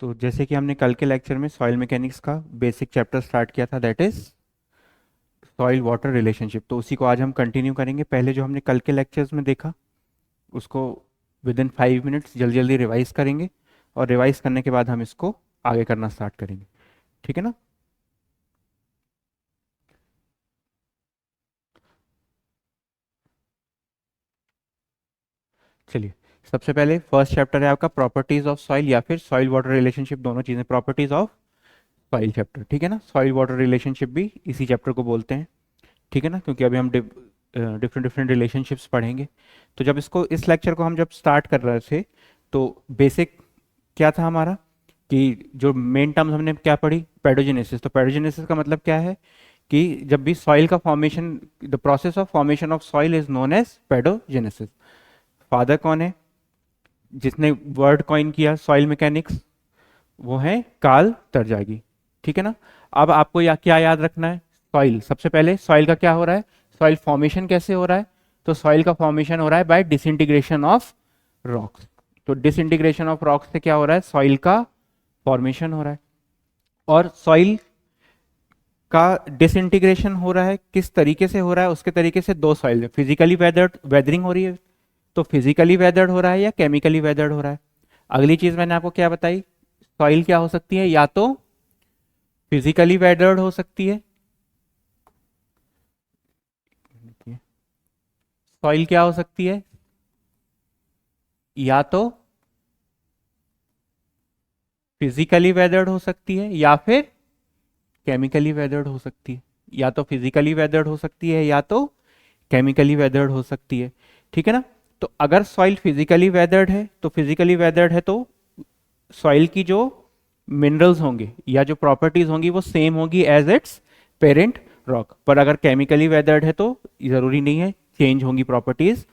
तो जैसे कि हमने कल के लेक्चर में सॉइल मैकेनिक्स का बेसिक चैप्टर स्टार्ट किया था, that is soil water relationship, तो उसी को आज हम कंटिन्यू करेंगे। पहले जो हमने कल के लेक्चर्स में देखा उसको विद इन 5 मिनट्स जल्दी जल्दी रिवाइज करेंगे, और रिवाइज करने के बाद हम इसको आगे करना स्टार्ट करेंगे। ठीक है ना? चलिए, सबसे पहले फर्स्ट चैप्टर है आपका प्रॉपर्टीज ऑफ सॉइल या फिर सॉइल वाटर रिलेशनशिप, दोनों चीज़ें। प्रॉपर्टीज ऑफ सॉइल चैप्टर, ठीक है ना? सॉइल वाटर रिलेशनशिप भी इसी चैप्टर को बोलते हैं, ठीक है ना? क्योंकि अभी हम डिफरेंट डिफरेंट रिलेशनशिप्स पढ़ेंगे। तो जब इसको इस लेक्चर को हम जब स्टार्ट कर रहे थे, तो बेसिक क्या था हमारा कि जो मेन टर्म्स हमने क्या पढ़ी, पेडोजेनेसिस। तो पेडोजेनेसिस का मतलब क्या है कि जब भी सॉइल का formation, the process of formation of soil is known as pedogenesis. Father कौन है जिसने वर्ड कॉइन किया सॉइल मैकेनिक्स? वो है कार्ल तरजागी, ठीक है ना? अब आपको क्या याद रखना है? सॉइल, सबसे पहले सॉइल का क्या हो रहा है, सॉइल फॉर्मेशन कैसे हो रहा है? तो सॉइल का फॉर्मेशन हो रहा है बाय डिसइंटीग्रेशन ऑफ रॉक्स। तो डिसइंटीग्रेशन ऑफ रॉक्स से क्या हो रहा है, सॉइल का फॉर्मेशन हो रहा है। और सॉइल का डिसइंटीग्रेशन हो रहा है किस तरीके से हो रहा है? उसके तरीके से दो सॉइल है, फिजिकली वेदर्ड, वेदरिंग हो रही है, तो फिजिकली वेदर्ड हो रहा है या केमिकली वेदर्ड हो रहा है। अगली चीज मैंने आपको क्या बताई, सॉइल क्या हो सकती है, या तो फिजिकली वेदर्ड हो सकती है, सॉइल क्या हो सकती है, या तो फिजिकली वेदर्ड हो सकती है या फिर केमिकली वेदर्ड हो सकती है। या तो फिजिकली वेदर्ड हो सकती है या तो केमिकली वेदर्ड हो सकती है, ठीक है ना? तो अगर सॉइल फिजिकली वेदर्ड है, तो फिजिकली वेदर्ड है तो सॉइल की जो मिनरल्स होंगे या जो प्रॉपर्टीज होंगी वो सेम होगी एज इट्स पेरेंट रॉक। पर अगर केमिकली वेदर्ड है तो जरूरी नहीं है, चेंज होंगी properties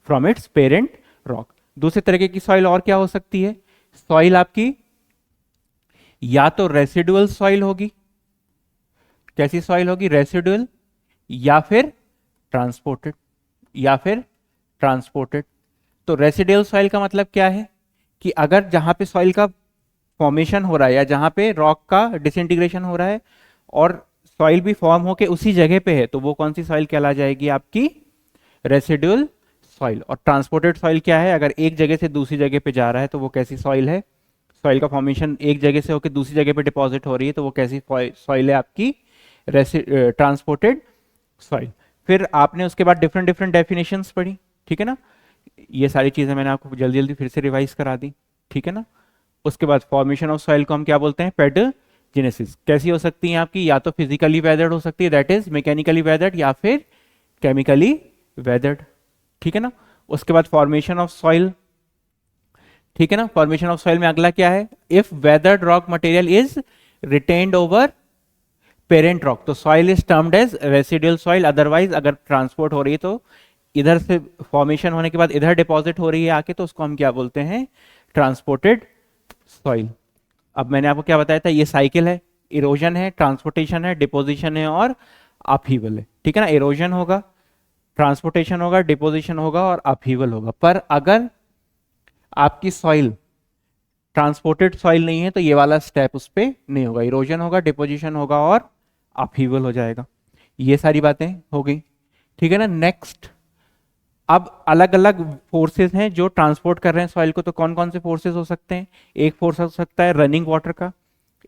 from its parent rock. दूसरे तरीके की सॉइल और क्या हो सकती है, सॉइल आपकी या तो रेसिडुअल सॉइल होगी, कैसी सॉइल होगी, रेसिडुअल, या फिर ट्रांसपोर्टेड, या फिर ट्रांसपोर्टेड। तो रेसिडुअल सॉइल का मतलब क्या है कि अगर जहां पे सॉइल का फॉर्मेशन हो रहा है या जहां पे रॉक का डिसइंटीग्रेशन हो रहा है और सॉइल भी फॉर्म होके उसी जगह पे है, तो वो कौन सी सॉइल कहला जाएगी, आपकी रेसिडुअल सॉइल। और ट्रांसपोर्टेड सॉइल क्या है, अगर एक जगह से दूसरी जगह पे जा रहा है तो वो कैसी सॉइल है, सॉइल का फॉर्मेशन एक जगह से होकर दूसरी जगह पे डिपॉजिट हो रही है तो वो कैसी सॉइल है, आपकी ट्रांसपोर्टेड सॉइल। फिर आपने उसके बाद डिफरेंट डिफरेंट डेफिनेशंस पढ़ी, ठीक है ना? ये सारी चीजें मैंने आपको जल्दी जल्दी फिर से रिवाइज करा दी, ठीक है ना? उसके बाद फॉर्मेशन ऑफ सॉइल को हम क्या बोलते हैं, पेडोजेनेसिस। कैसी हो सकती है आपकी, या तो फिजिकली वेदर्ड हो सकती है, दैट इज मैकेनिकली वेदर्ड, या फिर केमिकली वेदर्ड, ठीक है ना? उसके बाद फॉर्मेशन ऑफ सॉइल, ठीक है ना? फॉर्मेशन ऑफ सॉइल में अगला क्या है, if weathered rock material is retained over parent rock, तो soil is termed as residual soil. Otherwise अगर ट्रांसपोर्ट हो रही है तो इधर से फॉर्मेशन होने के बाद इधर डिपॉजिट हो रही है आके, तो उसको हम क्या बोलते हैं, ट्रांसपोर्टेड सॉइल। अब मैंने आपको क्या बताया था, ये साइकिल है, इरोजन है, ट्रांसपोर्टेशन है, डिपोजिशन है और अपहीवल है, ठीक है ना? इरोजन होगा, ट्रांसपोर्टेशन होगा, डिपोजिशन होगा और अपहीवल होगा। पर अगर आपकी सॉइल ट्रांसपोर्टेड सॉइल नहीं है तो ये वाला स्टेप उस पर नहीं होगा, इरोजन होगा, डिपोजिशन होगा और अपहीवल हो जाएगा। ये सारी बातें हो गई, ठीक है ना? नेक्स्ट, अब अलग अलग फोर्सेस हैं जो ट्रांसपोर्ट कर रहे हैं सॉइल को, तो कौन कौन से फोर्सेस हो सकते हैं? एक फोर्स हो सकता है रनिंग वाटर का,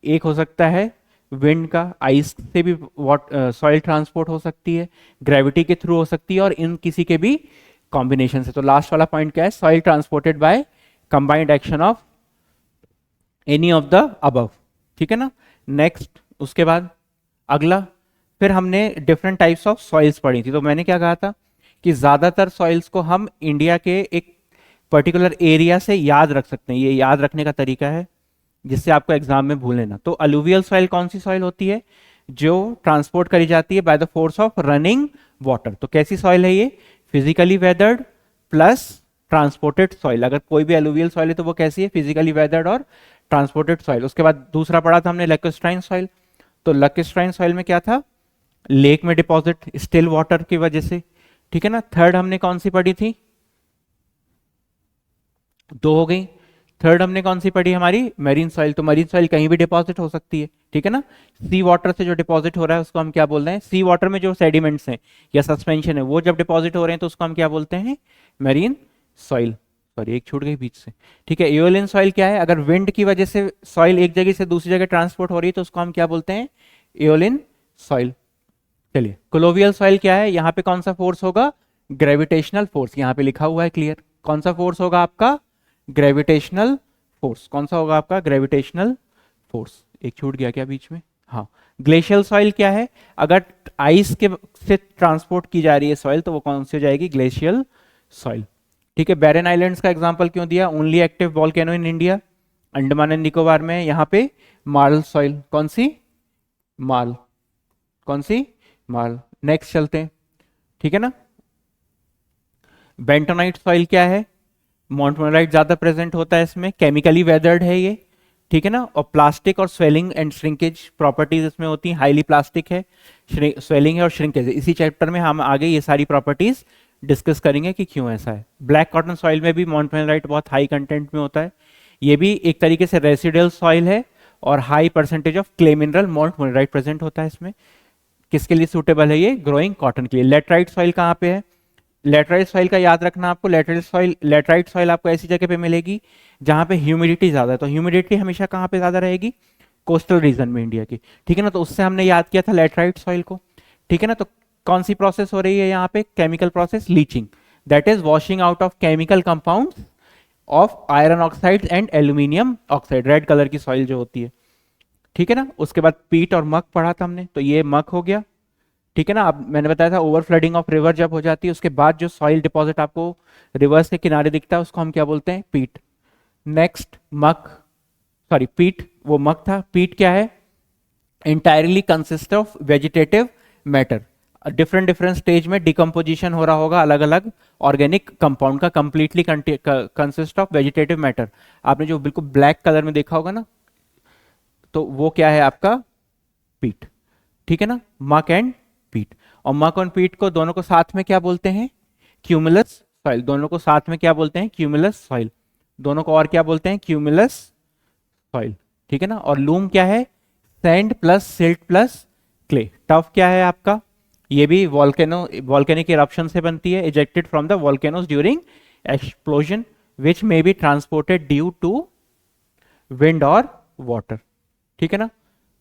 एक हो सकता है विंड का, आइस से भी सॉइल ट्रांसपोर्ट हो सकती है, ग्रेविटी के थ्रू हो सकती है और इन किसी के भी कॉम्बिनेशन से। तो लास्ट वाला पॉइंट क्या है, soil transported by combined action of any of the above, ठीक है ना? नेक्स्ट, उसके बाद अगला, फिर हमने डिफरेंट टाइप्स ऑफ सॉइल्स पढ़ी थी। तो मैंने क्या कहा था कि ज्यादातर सॉइल्स को हम इंडिया के एक पर्टिकुलर एरिया से याद रख सकते हैं, ये याद रखने का तरीका है जिससे आपको एग्जाम में भूले ना। तो अलुवियल सॉइल कौन सी सॉइल होती है, जो ट्रांसपोर्ट करी जाती है by the force of running water. तो कैसी सॉइल है ये, physically weathered plus transported soil. अगर कोई भी अलुवियल सॉइल है तो वो कैसी है, फिजिकली वेदर्ड और ट्रांसपोर्टेड सॉइल। उसके बाद दूसरा पढ़ा था हमने लैक्यूस्ट्राइन सॉइल। तो लैक्यूस्ट्राइन सॉइल में क्या था, लेक में डिपॉजिट स्टिल वाटर की वजह से, ठीक है ना? थर्ड हमने कौन सी पढ़ी थी, दो हो गई। थर्ड हमने कौन सी पढ़ी हमारी, मैरीन सॉइल। तो मैरीन सॉइल कहीं भी डिपॉजिट हो सकती है, ठीक है ना। सी वाटर से जो डिपॉजिट हो रहा है उसको हम क्या बोल रहे हैं, सी वाटर में जो सेडिमेंट्स हैं या सस्पेंशन है वो जब डिपॉजिट हो रहे हैं तो उसको हम क्या बोलते हैं, मैरीन सॉइल। सॉरी एक छूट गई बीच से, ठीक है। एओलियन सॉइल क्या है, अगर विंड की वजह से सॉइल एक जगह से दूसरी जगह ट्रांसपोर्ट हो रही है तो उसको हम क्या बोलते हैं, एओलियन सॉइल। चलिए कोलोवियल सॉइल क्या है, यहाँ पे कौन सा फोर्स होगा, ग्रेविटेशनल फोर्स, यहाँ पे लिखा हुआ है क्लियर, कौन सा फोर्स होगा आपका, ग्रेविटेशनल फोर्स। कौन सा होगा आपका, ग्रेविटेशनल फोर्स। एक छूट गया क्या बीच में, हाँ। ग्लेशियल सॉइल क्या है, अगर आइस के से ट्रांसपोर्ट की जा रही है सॉइल तो वो कौन सी हो जाएगी, ग्लेशियल सॉइल, ठीक है। बैरन आइलैंड्स का एग्जांपल क्यों दिया, only active volcano in India, Andaman and Nicobar में, यहाँ पे मार्ल सॉइल, कौन सी, मार्ल, कौन सी, मार्ल। नेक्स्ट चलते हैं, ठीक है ना। बेंटोनाइट सॉइल क्या है, मोंटमोनाइट ज्यादा प्रेजेंट होता है इसमें, केमिकली वेदर्ड है ये, ठीक है ना। और प्लास्टिक और स्वेलिंग एंड श्रिंकेज प्रॉपर्टीज इसमें होती हैं, हाईली प्लास्टिक है, स्वेलिंग है और श्रिंकेज है। इसी चैप्टर में हम आगे ये सारी प्रॉपर्टीज डिस्कस करेंगे कि क्यों ऐसा है। ब्लैक कॉटन सॉइल में भी मोंटमोनाइट बहुत हाई कंटेंट में होता है, ये भी एक तरीके से रेसिडुअल सॉइल है और high percentage of clay mineral montmorillonite present होता है इसमें। किसके लिए सूटेबल है ये, ग्रोइंग कॉटन के लिए। लेटराइट सॉइल कहाँ पे है, लेटराइट सॉइल का याद रखना आपको, लेटराइट सॉइल आपको ऐसी जगह पे मिलेगी जहां पे ह्यूमिडिटी ज्यादा है। तो ह्यूमिडिटी हमेशा कहाँ पे ज्यादा रहेगी, कोस्टल रीजन में इंडिया की, ठीक है ना। तो उससे हमने याद किया था लेटराइट सॉइल को, ठीक है ना। तो कौन सी प्रोसेस हो रही है यहाँ पे, chemical process, leaching, that is washing out of chemical compound of iron oxide and aluminium oxide, red colour की सॉइल जो होती है, ठीक है ना। उसके बाद पीट और मक पढ़ा था हमने, तो ये मक हो गया, ठीक है ना। अब मैंने बताया था ओवर फ्लडिंग ऑफ रिवर जब हो जाती है उसके बाद जो सॉइल डिपॉजिट आपको रिवर्स के किनारे दिखता है उसको हम क्या बोलते हैं, पीट। नेक्स्ट मक, सॉरी पीट वो मक था, पीट क्या है, entirely consist of vegetative matter, different different stage में डिकम्पोजिशन हो रहा होगा अलग अलग ऑर्गेनिक कंपाउंड का, completely consist of vegetative matter. आपने जो बिल्कुल ब्लैक कलर में देखा होगा ना, तो वो क्या है आपका, पीट, ठीक है ना। मक एंड पीट, और मक और पीट को दोनों को साथ में क्या बोलते हैं, क्यूमुलस सॉइल, दोनों को साथ में क्या बोलते हैं, क्यूमुलस सॉइल, दोनों को और क्या बोलते हैं, क्यूमुलस सॉइल, ठीक है ना। और लूम क्या है, sand plus silt plus clay. Tough क्या है आपका, ये भी वॉल्केनिक इरप्शन से बनती है, ejected from the volcanoes during explosion which may be transported due to wind और वाटर, ठीक है ना।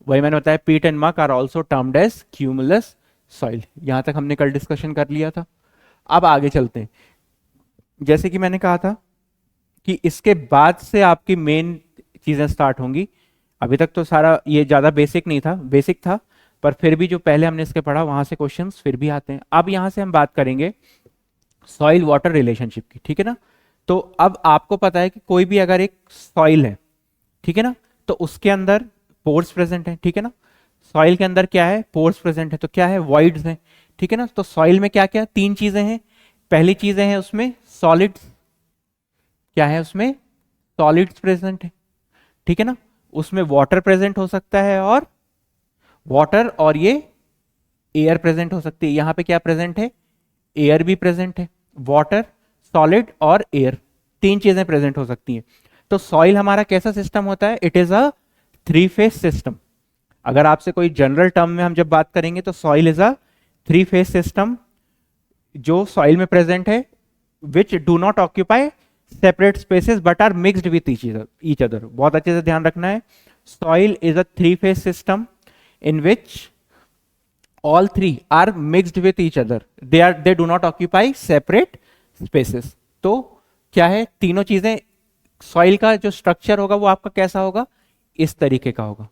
वही मैंने बताया, peat and muck are also termed as cumulus soil. यहां तक हमने कल डिस्कशन कर लिया था। अब आगे चलते हैं, जैसे कि मैंने कहा था कि इसके बाद से आपकी मेन चीजें स्टार्ट होंगी। अभी तक तो सारा ये ज्यादा बेसिक नहीं था, बेसिक था, पर फिर भी जो पहले हमने इसके पढ़ा वहां से क्वेश्चंस फिर भी आते हैं। अब यहां से हम बात करेंगे सॉइल वाटर रिलेशनशिप की, ठीक है ना। तो अब आपको पता है कि कोई भी अगर एक सॉइल है, ठीक है ना, तो उसके अंदर पोर्स प्रेजेंट है, ठीक है ना। सॉइल के अंदर क्या है, पोर्स प्रेजेंट है, तो क्या है, वॉइड्स हैं, ठीक है ना। तो सॉइल में क्या क्या, तीन चीजें हैं। पहली चीजें हैं उसमें सॉलिड्स, क्या है उसमें, सॉलिड्स प्रेजेंट है, ठीक है ना। उसमें वाटर प्रेजेंट हो सकता है और वाटर और ये एयर प्रेजेंट हो सकती है। यहां पे क्या प्रेजेंट है, एयर भी प्रेजेंट है, वाटर, सॉलिड और एयर, तीन चीजें प्रेजेंट हो सकती हैं। तो सॉइल हमारा कैसा सिस्टम होता है, it is a three phase system. अगर आपसे कोई जनरल टर्म में हम जब बात करेंगे तो soil is a three phase system जो सॉइल में प्रेजेंट है, which do not occupy separate spaces but are mixed with each other. बहुत अच्छे से ध्यान रखना है, soil is a three phase system in which all three are mixed with each other, they do not occupy separate spaces। तो क्या है, तीनों चीजें, सॉइल का जो स्ट्रक्चर होगा वो आपका कैसा होगा, इस तरीके का होगा,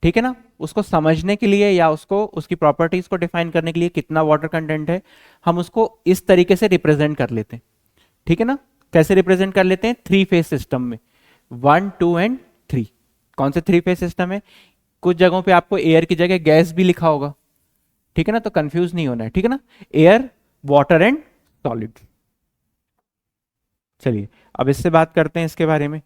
ठीक है ना। उसको समझने के लिए या उसको उसकी प्रॉपर्टीज को डिफाइन करने के लिए कितना वाटर कंटेंट है, हम उसको इस तरीके से रिप्रेजेंट कर लेते हैं, ठीक है ना। कैसे रिप्रेजेंट कर लेते हैं, थ्री फेज सिस्टम में, 1 2 एंड 3। कौन से थ्री फेज सिस्टम है, कुछ जगहों पे आपको एयर की जगह गैस भी लिखा होगा, ठीक है ना, तो कंफ्यूज नहीं होना है, ठीक है ना। Air, water and solid. चलिए अब इससे बात करते हैं इसके बारे में,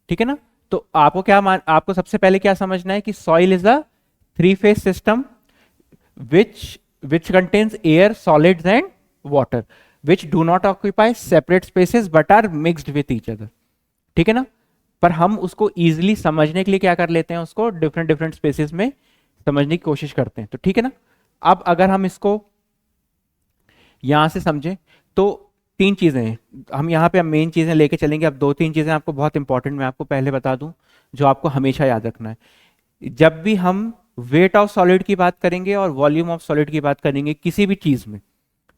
ठीक है ना। तो आपको आपको सबसे पहले क्या समझना है कि soil is a three phase system which contains air, solids and water which do not occupy separate spaces but are mixed with each other, ठीक है ना। पर हम उसको ईजिली समझने के लिए क्या कर लेते हैं, उसको डिफरेंट डिफरेंट स्पेसिस में समझने की कोशिश करते हैं। तो ठीक है ना, अब अगर हम इसको यहां से समझें तो तीन चीजें हैं, हम यहाँ पे मेन चीजें लेके चलेंगे। अब दो तीन चीजें आपको बहुत इंपॉर्टेंट मैं आपको पहले बता दूं, जो आपको हमेशा याद रखना है। जब भी हम वेट ऑफ सॉलिड की बात करेंगे और वॉल्यूम ऑफ सॉलिड की बात करेंगे किसी भी चीज में,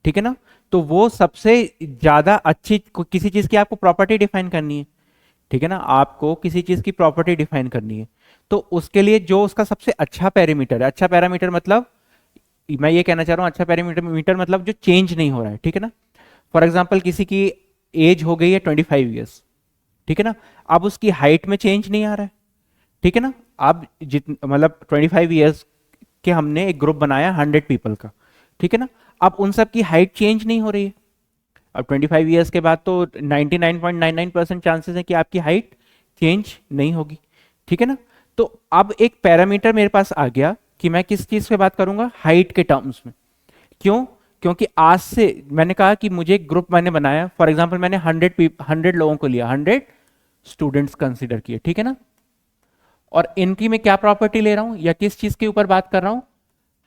ठीक है ना, तो वो सबसे ज्यादा अच्छी, किसी चीज की आपको प्रॉपर्टी डिफाइन करनी है, ठीक है ना, आपको किसी चीज की प्रॉपर्टी डिफाइन करनी है, तो उसके लिए जो उसका सबसे अच्छा पैरामीटर है, अच्छा पैरामीटर मतलब मैं ये कहना चाह रहा हूं, अच्छा पैरामीटर मीटर मतलब जो चेंज नहीं हो रहा है, ठीक है ना। फॉर एग्जाम्पल किसी की एज हो गई है 25 ईयर्स, ठीक है ना, अब उसकी हाइट में चेंज नहीं आ रहा है, ठीक है ना। अब जित मतलब 25 ईयर्स के हमने एक ग्रुप बनाया 100 पीपल का, ठीक है ना, अब उन सब की हाइट चेंज नहीं हो रही है। अब 25 ईयर्स के बाद तो 99.99% चांसेस है कि आपकी हाइट चेंज नहीं होगी, ठीक है ना। तो अब एक पैरामीटर मेरे पास आ गया कि मैं किस चीज पे बात करूंगा, हाइट के टर्म्स में। क्यों? क्योंकि आज से मैंने कहा कि मुझे एक ग्रुप मैंने बनाया, फॉर एग्जांपल मैंने 100 लोगों को लिया, 100 स्टूडेंट्स कंसीडर किए, ठीक है ना, और इनकी मैं क्या प्रॉपर्टी ले रहा हूं या किस चीज के ऊपर बात कर रहा हूं,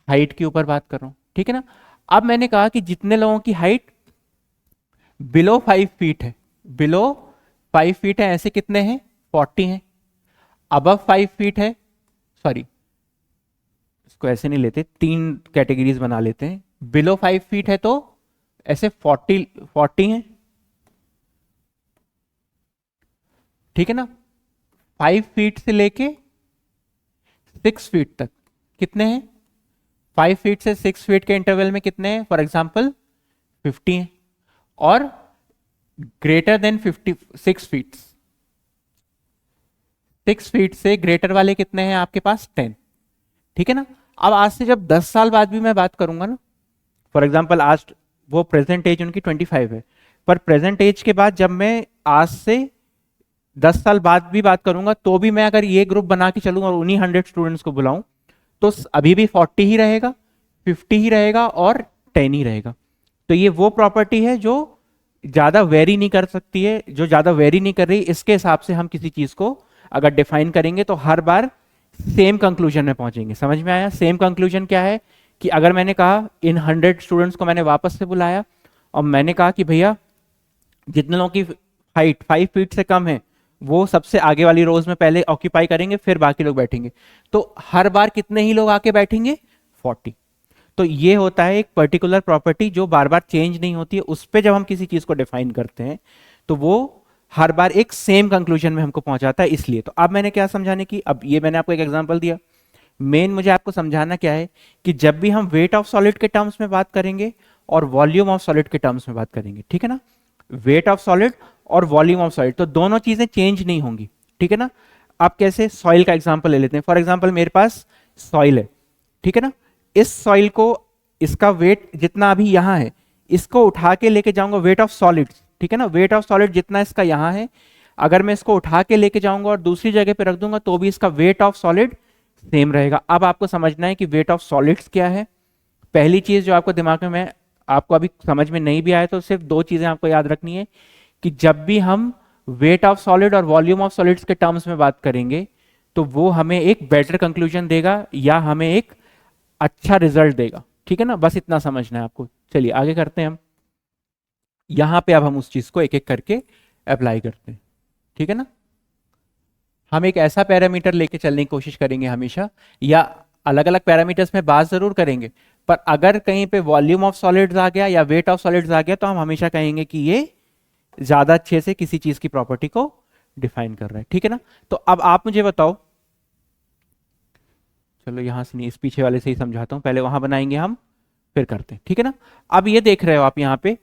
हाइट के ऊपर बात कर रहा हूं, ठीक है ना। अब मैंने कहा कि जितने लोगों की हाइट बिलो 5 फीट है, बिलो 5 फीट है, ऐसे कितने हैं, 40 हैं। अबव 5 फीट है, सॉरी इसको ऐसे नहीं लेते, तीन कैटेगरीज बना लेते हैं। बिलो 5 फीट है तो ऐसे 40 हैं, ठीक है ना। 5 फीट से लेके 6 फीट तक कितने हैं, 5 फीट से 6 फीट के इंटरवल में कितने हैं, फॉर एग्जांपल 50 हैं। और ग्रेटर देन 56 फीट, 6 फीट से ग्रेटर वाले कितने हैं आपके पास, 10, ठीक है ना। अब आज से जब 10 साल बाद भी मैं बात करूंगा ना, फॉर एग्जाम्पल आज वो प्रेजेंट एज उनकी 25 है, पर प्रेजेंट एज के बाद जब मैं आज से 10 साल बाद भी बात करूंगा तो भी मैं अगर ये ग्रुप बना के चलूंगा और उन्हीं 100 स्टूडेंट्स को बुलाऊं तो अभी भी 40 ही रहेगा, 50 ही रहेगा और 10 ही रहेगा। तो ये वो प्रॉपर्टी है जो ज्यादा वेरी नहीं कर सकती है, जो ज्यादा वेरी नहीं कर रही, इसके हिसाब से हम किसी चीज को अगर डिफाइन करेंगे तो हर बार सेम कंक्लूजन में पहुंचेंगे। समझ में आया? सेम कंक्लूजन क्या है कि अगर मैंने कहा इन 100 स्टूडेंट्स को मैंने वापस से बुलाया और मैंने कहा कि भैया जितने लोगों की हाइट 5 फीट से कम है वो सबसे आगे वाली रोज में पहले ऑक्यूपाई करेंगे, फिर बाकी लोग बैठेंगे, तो हर बार कितने ही लोग आके बैठेंगे, 40। तो ये होता है एक पर्टिकुलर प्रॉपर्टी जो बार बार चेंज नहीं होती है, उस पर जब हम किसी चीज को डिफाइन करते हैं तो वो हर बार एक सेम कंक्लूजन में हमको पहुंचाता है। इसलिए तो अब मैंने क्या समझाने की, अब ये मैंने आपको एक एग्जांपल दिया, मेन मुझे आपको समझाना क्या है कि जब भी हम वेट ऑफ सॉलिड के टर्म्स में बात करेंगे और वॉल्यूम ऑफ सॉलिड के टर्म्स में बात करेंगे, ठीक है ना, वेट ऑफ सॉलिड और वॉल्यूम ऑफ सॉलिड, तो दोनों चीजें चेंज नहीं होंगी, ठीक है ना। आप कैसे, सॉइल का एग्जांपल ले लेते हैं। फॉर एग्जांपल मेरे पास सॉइल है, ठीक है ना, इस सॉइल को, इसका वेट जितना अभी यहां है, इसको उठा के लेके जाऊंगा, वेट ऑफ सॉलिड्स, ठीक है ना, वेट ऑफ सॉलिड जितना इसका यहां है, अगर मैं इसको उठा के लेके जाऊंगा और दूसरी जगह पे रख दूंगा तो भी इसका वेट ऑफ सॉलिड सेम रहेगा। अब आपको समझना है कि वेट ऑफ सॉलिड्स क्या है। पहली चीज जो आपको दिमाग में, मैं आपको अभी समझ में नहीं भी आया तो सिर्फ दो चीजें आपको याद रखनी है कि जब भी हम वेट ऑफ सॉलिड और वॉल्यूम ऑफ सॉलिड्स के टर्म्स में बात करेंगे तो वो हमें एक बेटर कंक्लूजन देगा या हमें एक अच्छा रिजल्ट देगा, ठीक है ना, बस इतना समझना है आपको। चलिए आगे करते हैं हम, यहां पे अब हम उस चीज को एक एक करके अप्लाई करते हैं, ठीक है ना। हम एक ऐसा पैरामीटर लेके चलने की कोशिश करेंगे हमेशा, या अलग अलग पैरामीटर्स में बात जरूर करेंगे, पर अगर कहीं पे वॉल्यूम ऑफ सॉलिड्स आ गया या वेट ऑफ सॉलिड्स आ गया तो हम हमेशा कहेंगे कि ये ज्यादा अच्छे से किसी चीज की प्रॉपर्टी को डिफाइन कर रहा है, ठीक है ना। तो अब आप मुझे बताओ, चलो यहां से नहीं, इस पीछे वाले से ही समझाता हूं, पहले वहां बनाएंगे हम फिर करते हैं, ठीक है ना। अब ये देख रहे हो आप, यहाँ पे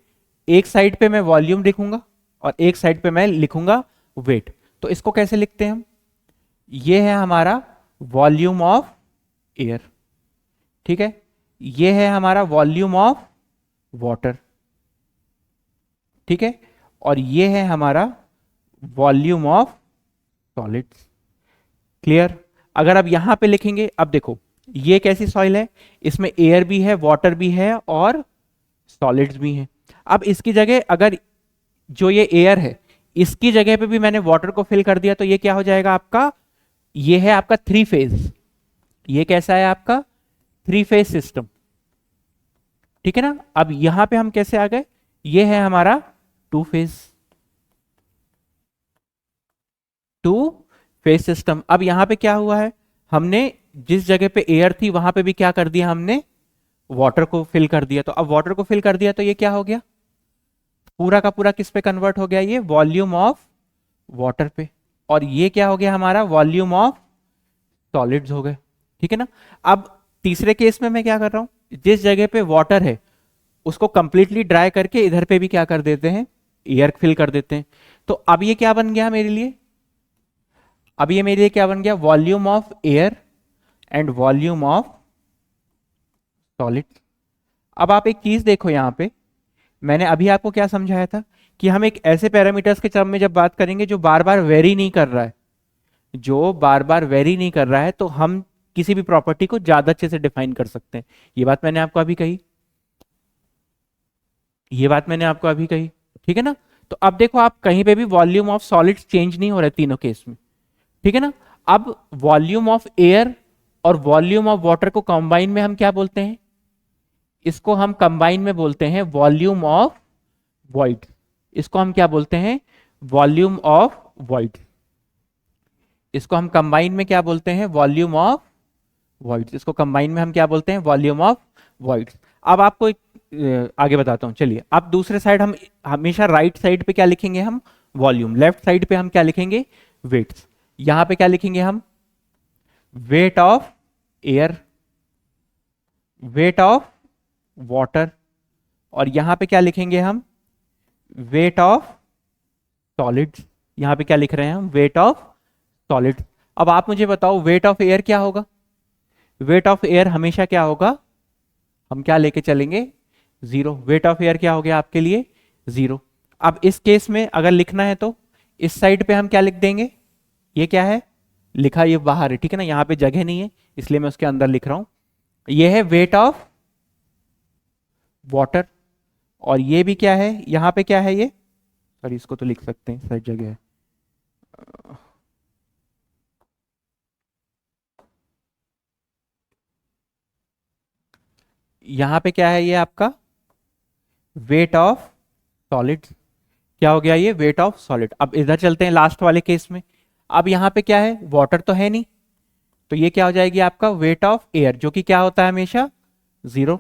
एक साइड पे मैं वॉल्यूम लिखूंगा और एक साइड पे मैं लिखूंगा वेट। तो इसको कैसे लिखते हैं हम, ये है हमारा वॉल्यूम ऑफ एयर, ठीक है, ये है हमारा वॉल्यूम ऑफ वाटर, ठीक है, और ये है हमारा वॉल्यूम ऑफ सॉलिड्स। क्लियर? अगर आप यहां पे लिखेंगे, अब देखो ये कैसी सॉइल है, इसमें एयर भी है, वाटर भी है और सॉलिड्स भी हैं। अब इसकी जगह अगर जो ये एयर है इसकी जगह पे भी मैंने वाटर को फिल कर दिया, तो ये क्या हो जाएगा आपका, ये है आपका थ्री फेज। ये कैसा है आपका, थ्री फेज सिस्टम, ठीक है ना। अब यहां पे हम कैसे आ गए, ये है हमारा two phase, two phase system. अब यहां पे क्या हुआ है, हमने जिस जगह पे एयर थी वहां पे भी क्या कर दिया, हमने वाटर को फिल कर दिया। तो अब वाटर को फिल कर दिया तो ये क्या हो गया, पूरा का पूरा किस पे कन्वर्ट हो गया, ये वॉल्यूम ऑफ वाटर पे। और ये क्या हो गया हमारा, वॉल्यूम ऑफ सॉलिड्स हो गए, ठीक है ना। अब तीसरे केस में मैं क्या कर रहा हूं, जिस जगह पे वाटर है उसको कंप्लीटली ड्राई करके इधर पे भी क्या कर देते हैं, एयर फिल कर देते हैं। तो अब ये क्या बन गया मेरे लिए, अब ये मेरे लिए क्या बन गया, volume of air and volume of solid. अब आप एक चीज देखो यहां पे, मैंने अभी आपको क्या समझाया था कि हम एक ऐसे पैरामीटर्स के टर्म में जब बात करेंगे जो बार बार वेरी नहीं कर रहा है, जो बार बार वेरी नहीं कर रहा है, तो हम किसी भी प्रॉपर्टी को ज्यादा अच्छे से डिफाइन कर सकते हैं। ये बात मैंने आपको अभी कही, ये बात मैंने आपको अभी कही, ठीक है ना। तो अब देखो आप कहीं पे भी वॉल्यूम ऑफ सॉलिड्स चेंज नहीं हो रहे तीनों केस में, ठीक है ना। अब वॉल्यूम ऑफ एयर और वॉल्यूम ऑफ वाटर को कंबाइन में हम क्या बोलते हैं, इसको हम कंबाइन में बोलते हैं वॉल्यूम ऑफ वॉइड। इसको हम क्या बोलते हैं, वॉल्यूम ऑफ वॉइड। इसको हम कंबाइन में क्या बोलते हैं, वॉल्यूम ऑफ वॉइड। इसको कंबाइन में हम क्या बोलते हैं, वॉल्यूम ऑफ वॉइड। अब आपको एक आगे बताता हूं, चलिए। अब दूसरे साइड हम हमेशा राइट साइड पे क्या लिखेंगे, हम वॉल्यूम। लेफ्ट साइड पे हम क्या लिखेंगे, वेट्स। यहां पे क्या लिखेंगे हम, weight of air, wait of water, और यहां पे क्या लिखेंगे हम, वेट ऑफ सॉलिड्स। यहां पे क्या लिख रहे हैं हम, वेट ऑफ सॉलिड्स। अब आप मुझे बताओ वेट ऑफ एयर क्या होगा, वेट ऑफ एयर हमेशा क्या होगा, हम क्या लेके चलेंगे, जीरो। वेट ऑफ एयर क्या हो गया आपके लिए, जीरो। अब इस केस में अगर लिखना है तो इस साइड पे हम क्या लिख देंगे, ये क्या है, लिखा ये बाहर है, ठीक है ना, यहां पे जगह नहीं है इसलिए मैं उसके अंदर लिख रहा हूं। ये है वेट ऑफ वाटर, और ये भी क्या है, यहां पे क्या है ये, सॉरी इसको तो लिख सकते हैं, सही जगह है। यहां पे क्या है ये आपका वेट ऑफ सॉलिड, क्या हो गया ये, वेट ऑफ सॉलिड। अब इधर चलते हैं लास्ट वाले केस में। अब यहां पे क्या है, वाटर तो है नहीं, तो ये क्या हो जाएगी आपका वेट ऑफ एयर, जो कि क्या होता है हमेशा जीरो।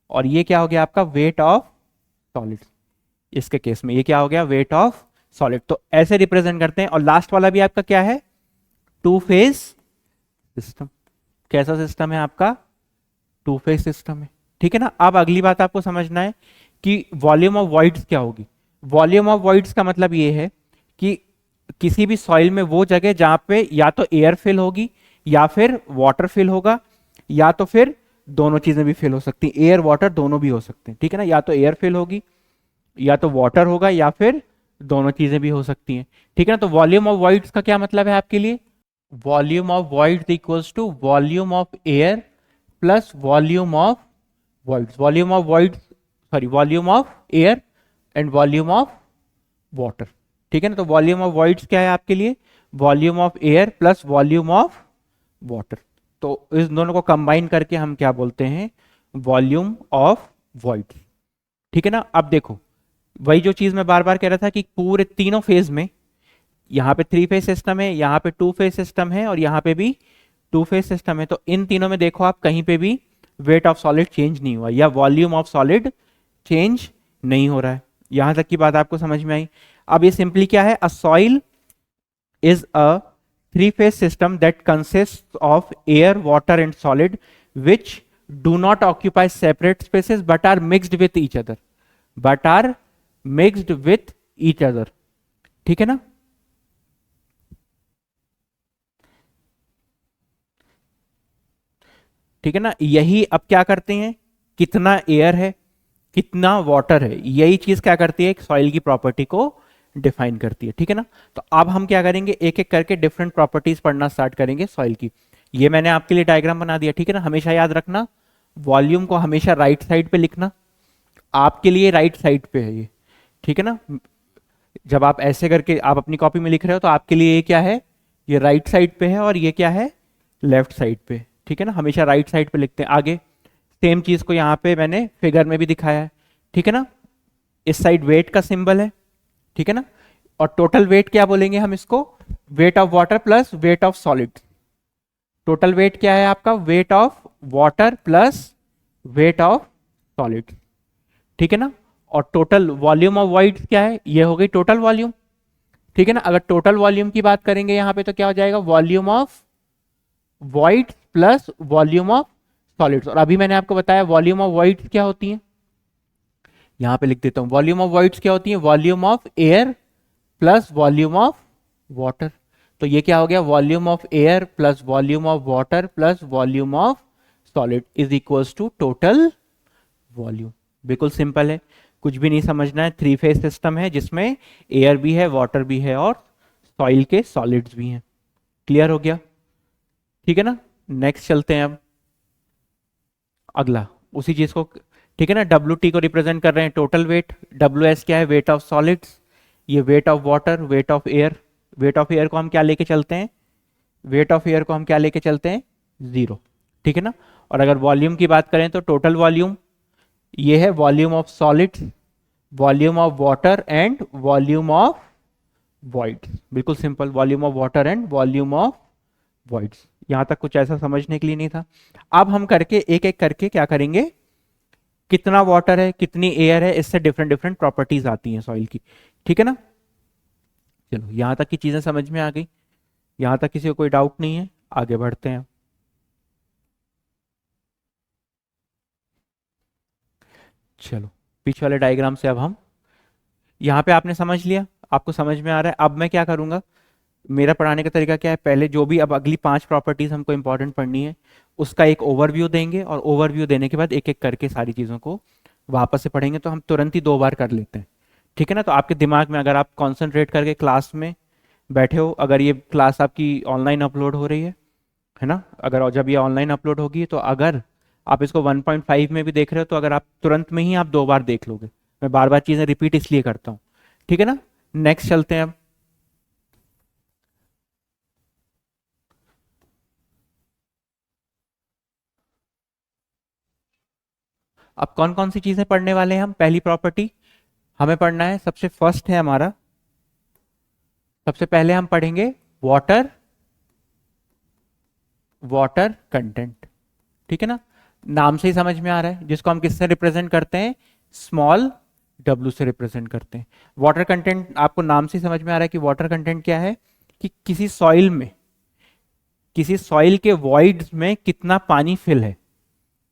और ये क्या हो गया आपका वेट ऑफ सॉलिड, इसके केस में ये क्या हो गया, वेट ऑफ सॉलिड। तो ऐसे रिप्रेजेंट करते हैं। और लास्ट वाला भी आपका क्या है, टू फेज सिस्टम। कैसा सिस्टम है आपका, टू फेज सिस्टम है, ठीक है ना। अब अगली बात आपको समझना है कि वॉल्यूम ऑफ वॉइड्स क्या होगी। वॉल्यूम ऑफ वॉइड्स का मतलब ये है कि किसी भी सॉइल में वो जगह जहां पे या तो एयर फिल होगी या फिर वाटर फिल होगा, या तो फिर दोनों चीजें भी फिल हो सकती हैं, एयर वाटर दोनों भी हो सकते हैं, ठीक है ना। या तो एयर फिल होगी या तो वाटर होगा या फिर दोनों चीजें भी हो सकती हैं, ठीक है ना। तो वॉल्यूम ऑफ वॉइड्स का क्या मतलब है आपके लिए, volume of voids equals to volume of air plus volume of voids. Volume of voids, sorry volume of air and volume of water, ठीक है ना। तो वॉल्यूम ऑफ वॉइड्स क्या है आपके लिए, volume of air plus volume of water. तो इस दोनों को कंबाइन करके हम क्या बोलते हैं, वॉल्यूम ऑफ वॉइड्स, ठीक है ना। अब देखो वही जो चीज मैं बार बार कह रहा था कि पूरे तीनों फेज में, यहाँ पे थ्री फेज सिस्टम है, यहाँ पे टू फेज सिस्टम है, और यहाँ पे भी टू फेज सिस्टम है। तो इन तीनों में देखो आप कहीं पे भी वेट ऑफ सॉलिड चेंज नहीं हुआ या वॉल्यूम ऑफ सॉलिड चेंज नहीं हो रहा है। यहां तक की बात आपको समझ में आई। अब ये सिंपली क्या है, a soil is a three phase system that consist of air water and solid which do not occupy separate spaces but are mixed with each other, but are mixed with each other, ठीक है ना। ठीक है ना, यही अब क्या करते हैं, कितना एयर है कितना वाटर है, यही चीज क्या करती है, एक सॉइल की प्रॉपर्टी को डिफाइन करती है, ठीक है ना। तो अब हम क्या करेंगे, एक एक करके डिफरेंट प्रॉपर्टीज पढ़ना स्टार्ट करेंगे सॉइल की। ये मैंने आपके लिए डायग्राम बना दिया, ठीक है ना। हमेशा याद रखना वॉल्यूम को हमेशा राइट साइड पे लिखना, आपके लिए राइट साइड पे है ये, ठीक है ना। जब आप ऐसे करके आप अपनी कॉपी में लिख रहे हो तो आपके लिए ये क्या है, ये राइट साइड पे है और ये क्या है, लेफ्ट साइड पे, ठीक है ना, हमेशा राइट साइड पे लिखते हैं। आगे सेम चीज को यहाँ पे मैंने फिगर में भी दिखाया है, ठीक है ना, इस साइड वेट का सिंबल है, ठीक है ना, और टोटल वेट क्या बोलेंगे हम इसको, weight of water plus wait of solid. Total weight क्या है आपका, weight of water plus wait of solid, ठीक है ना, और टोटल वॉल्यूम ऑफ वॉइड क्या है, ये हो गई टोटल वॉल्यूम, ठीक है ना। अगर टोटल वॉल्यूम की बात करेंगे यहाँ पे तो क्या हो जाएगा, volume of void plus volume of solids. और अभी मैंने आपको बताया वॉल्यूम ऑफ वॉइड्स क्या होती है, यहां पे लिख देता हूं, वॉल्यूम ऑफ वॉइड्स क्या होती है, volume of air plus volume of water. तो ये क्या हो गया, volume of air plus volume of water plus volume of solid is equals to total volume. बिल्कुल सिंपल है, कुछ भी नहीं समझना है, थ्री फेज सिस्टम है जिसमें एयर भी है, वाटर भी है और सॉइल के सॉलिड्स भी हैं। क्लियर हो गया, ठीक है ना। नेक्स्ट चलते हैं अब अगला, उसी चीज को, ठीक है ना, डब्ल्यू टी को रिप्रेजेंट कर रहे हैं टोटल वेट, डब्ल्यू एस क्या है, वेट ऑफ सॉलिड्स, ये wait of water, weight of air, weight of air को हम क्या लेके चलते हैं, वेट ऑफ एयर को हम क्या लेके चलते हैं, जीरो, ठीक है ना। और अगर वॉल्यूम की बात करें तो टोटल वॉल्यूम ये है volume of solids, volume of water and volume of voids. बिल्कुल simple, volume of water and volume of voids. यहां तक कुछ ऐसा समझने के लिए नहीं था। अब हम करके एक एक करके क्या करेंगे, कितना वाटर है कितनी एयर है, इससे डिफरेंट डिफरेंट प्रॉपर्टीज आती हैं सॉइल की, ठीक है ना। चलो यहां तक की चीजें समझ में आ गई, यहां तक किसी को कोई डाउट नहीं है, आगे बढ़ते हैं। चलो पीछे वाले डायग्राम से अब हम, यहाँ पे आपने समझ लिया, आपको समझ में आ रहा है। अब मैं क्या करूंगा, मेरा पढ़ाने का तरीका क्या है, पहले जो भी अब अगली 5 प्रॉपर्टीज हमको इंपॉर्टेंट पढ़नी है उसका एक ओवरव्यू देंगे, और ओवरव्यू देने के बाद एक एक करके सारी चीज़ों को वापस से पढ़ेंगे, तो हम तुरंत ही 2 बार कर लेते हैं, ठीक है ना। तो आपके दिमाग में, अगर आप कॉन्सेंट्रेट करके क्लास में बैठे हो, अगर ये क्लास आपकी ऑनलाइन अपलोड हो रही है ना, अगर जब ये ऑनलाइन अपलोड होगी तो अगर आप इसको 1.5 में भी देख रहे हो तो अगर आप तुरंत में ही आप 2 बार देख लोगे। मैं बार बार चीज़ें रिपीट इसलिए करता हूँ, ठीक है ना। नेक्स्ट चलते हैं अब कौन कौन सी चीजें पढ़ने वाले हैं हम। पहली प्रॉपर्टी हमें पढ़ना है, सबसे फर्स्ट है हमारा, सबसे पहले हम पढ़ेंगे वाटर, वाटर कंटेंट, ठीक है ना। नाम से ही समझ में आ रहा है, जिसको हम किससे रिप्रेजेंट करते हैं, स्मॉल डब्ल्यू से रिप्रेजेंट करते हैं। वाटर कंटेंट आपको नाम से ही समझ में आ रहा है कि वाटर कंटेंट क्या है, कि किसी सॉइल में, किसी सॉइल के वॉइड्स में कितना पानी फिल है,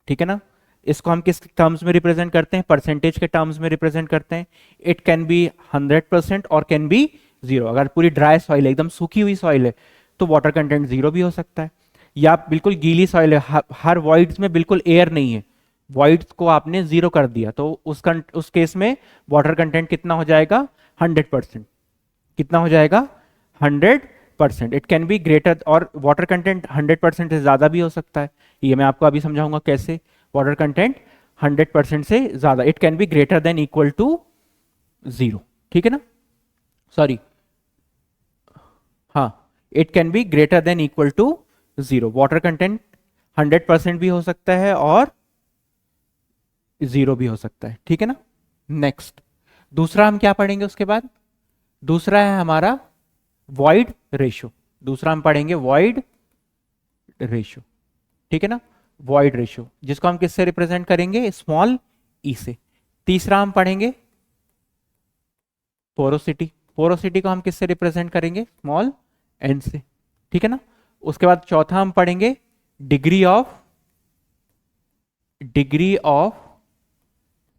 ठीक है ना। इसको हम किस टर्म्स में रिप्रेजेंट करते हैं, परसेंटेज के टर्म्स में रिप्रेजेंट करते हैं। इट कैन बी 100% और कैन बी 0। अगर पूरी ड्राई सॉइल है, एकदम सूखी हुई सॉइल है, तो वाटर कंटेंट 0 भी हो सकता है। या बिल्कुल गीली सॉइल है, हर वॉइड्स में बिल्कुल एयर नहीं है, वॉइड्स को आपने 0 कर दिया, तो उस केस में वाटर कंटेंट कितना हो जाएगा, 100%। कितना हो जाएगा, 100%। इट कैन बी ग्रेटर, और वाटर कंटेंट 100% से ज्यादा भी हो सकता है, ये मैं आपको अभी समझाऊंगा कैसे। वाटर कंटेंट 100% से ज्यादा, it can be greater than equal to 0, ठीक है ना, सॉरी, हाँ, it can be greater than equal to 0। Water content 100% भी हो सकता है और 0 भी हो सकता है, ठीक है ना। नेक्स्ट दूसरा हम क्या पढ़ेंगे उसके बाद, दूसरा है हमारा वॉइड रेशियो। दूसरा हम पढ़ेंगे वॉइड रेशियो, ठीक है ना, वॉइड रेशियो, जिसको हम किससे रिप्रेजेंट करेंगे, स्मॉल ई से। तीसरा हम पढ़ेंगे पोरोसिटी, पोरोसिटी को हम किससे रिप्रेजेंट करेंगे, स्मॉल एन से, ठीक है ना। उसके बाद चौथा हम पढ़ेंगे degree of, degree of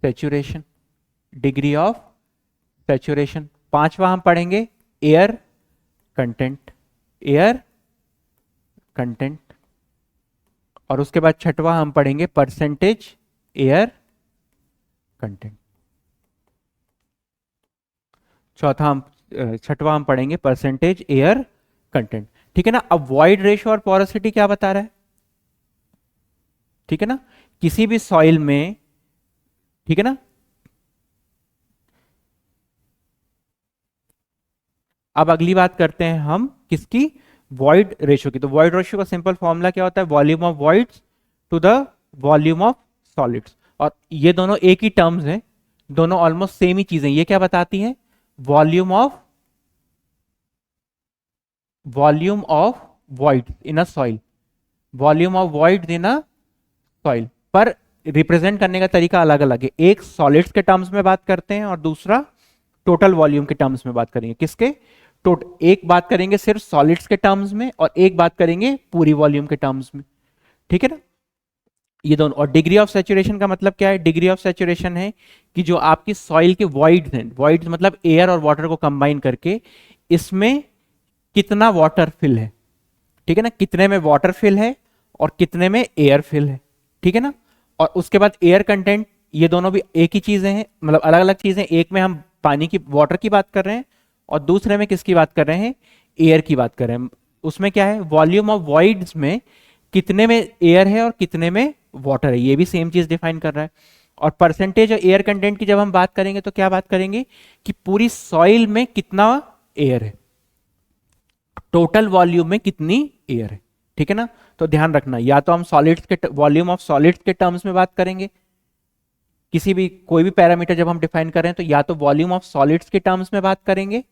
saturation, degree of saturation. पांचवा हम पढ़ेंगे एयर कंटेंट, एयर कंटेंट। और उसके बाद छठवां हम पढ़ेंगे परसेंटेज एयर कंटेंट। चौथा हम छठवां हम पढ़ेंगे परसेंटेज एयर कंटेंट, ठीक है ना। अब वॉइड रेशियो और पोरोसिटी क्या बता रहा है, ठीक है ना, किसी भी सॉइल में, ठीक है ना, अब अगली बात करते हैं हम किसकी, वॉइड रेशियो की। तो वॉइड रेशियो का सिंपल फॉर्मूला क्या होता है, volume of voids to the volume of solids. और ये दोनों एक ही टर्म्स हैं, दोनों ऑलमोस्ट सेम ही चीजें। ये क्या बताती हैं, volume of void in a soil, volume of void in a soil. पर रिप्रेजेंट करने का तरीका अलग अलग है, एक सॉलिड्स के टर्म्स में बात करते हैं और दूसरा टोटल वॉल्यूम के टर्म्स में बात करेंगे। किसके, एक बात करेंगे सिर्फ सॉलिड्स के टर्म्स में और एक बात करेंगे पूरी वॉल्यूम के टर्म्स में, ठीक है ना। ये दोनों। और डिग्री ऑफ सैचुरेशन का मतलब क्या है, डिग्री ऑफ सैचुरेशन है कि जो आपकी सॉइल के वॉइड्स हैं, वॉइड्स मतलब एयर और वाटर को कंबाइन करके इसमें कितना वाटर फिल है, ठीक है ना, कितने में वाटर फिल है और कितने में एयर फिल है, ठीक है ना। और उसके बाद एयर कंटेंट, ये दोनों भी एक ही चीजें हैं, मतलब अलग अलग चीजें। एक में हम पानी की, वाटर की बात कर रहे हैं और दूसरे में किसकी बात कर रहे हैं, एयर की बात कर रहे हैं। उसमें क्या है, वॉल्यूम ऑफ वॉइड्स में कितने में एयर है और कितने में वाटर है, ये भी सेम चीज डिफाइन कर रहा है। और परसेंटेज एयर कंटेंट की जब हम बात करेंगे तो क्या बात करेंगे कि पूरी सॉइल में कितना एयर है, टोटल वॉल्यूम में कितनी एयर है, ठीक है ना। तो ध्यान रखना, या तो हम सॉलिड्स के वॉल्यूम ऑफ सॉलिड्स के टर्म्स में बात करेंगे, किसी भी कोई भी पैरामीटर जब हम डिफाइन करें तो या तो वॉल्यूम ऑफ सॉलिड्स के टर्म्स में बात करेंगे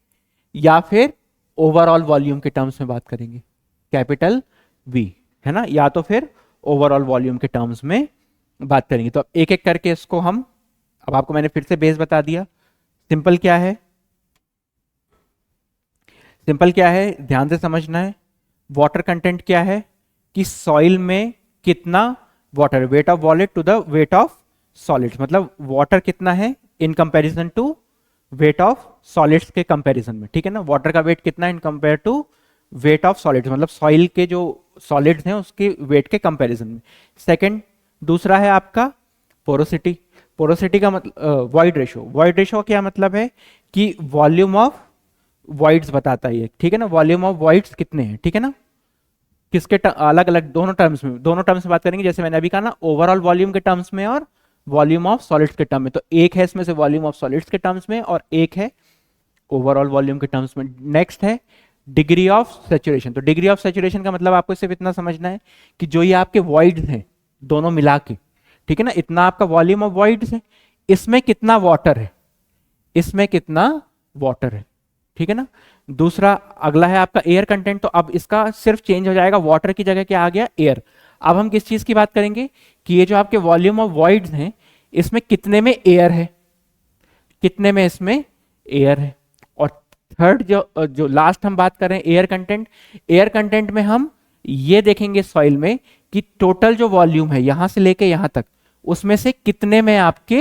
या फिर ओवरऑल वॉल्यूम के टर्म्स में बात करेंगे, कैपिटल वी, है ना, या तो फिर ओवरऑल वॉल्यूम के टर्म्स में बात करेंगे। तो अब एक एक करके इसको हम, अब आपको मैंने फिर से बेस बता दिया। सिंपल क्या है, सिंपल क्या है, ध्यान से समझना है। वाटर कंटेंट क्या है कि सॉइल में कितना वाटर, वेट ऑफ वॉलेट to the weight of solids, मतलब वाटर कितना है in comparison to weight of solids के कंपैरिजन में, ठीक है ना। वाटर का वेट कितना है in compare to weight of solids, मतलब सॉइल के जो सॉलिड्स हैं उसके वेट के कंपैरिजन में। सेकंड, दूसरा है आपका पोरोसिटी। पोरोसिटी का मतलब वॉइड रेशियो। वॉइड रेशियो क्या मतलब है कि वॉल्यूम ऑफ वॉइड्स बताता है ये, ठीक है ना, वॉल्यूम ऑफ वॉइड्स कितने हैं, ठीक है ना। किसके अलग अलग दोनों टर्म्स में, दोनों टर्म्स में बात करेंगे, जैसे मैंने अभी कहा ना, ओवरऑल वॉल्यूम के टर्म्स में और वॉल्यूम ऑफ सॉलिड्स के टर्म में। तो एक है इसमें से वॉल्यूम ऑफ सॉलिड्स के टर्म्स में और एक है ओवरऑल वॉल्यूम के टर्म्स में। नेक्स्ट है डिग्री ऑफ सैचुरेशन। तो डिग्री ऑफ सैचुरेशन का मतलब आपको सिर्फ इतना समझना है कि जो ये आपके वॉइड्स हैं दोनों मिला के, ठीक है ना, इतना आपका वॉल्यूम ऑफ वॉइड्स है, इसमें कितना वाटर है, इसमें कितना वाटर है, ठीक है ना। दूसरा अगला है आपका एयर कंटेंट। तो अब इसका सिर्फ चेंज हो जाएगा, वाटर की जगह क्या आ गया, एयर। अब हम किस चीज की बात करेंगे कि ये जो आपके वॉल्यूम ऑफ वॉइड्स हैं इसमें कितने में एयर है, कितने में इसमें एयर है। और थर्ड जो लास्ट हम बात कर रहे हैं एयर कंटेंट। एयर कंटेंट में हम ये देखेंगे सॉइल में कि टोटल जो वॉल्यूम है यहां से लेके यहां तक, उसमें से कितने में आपके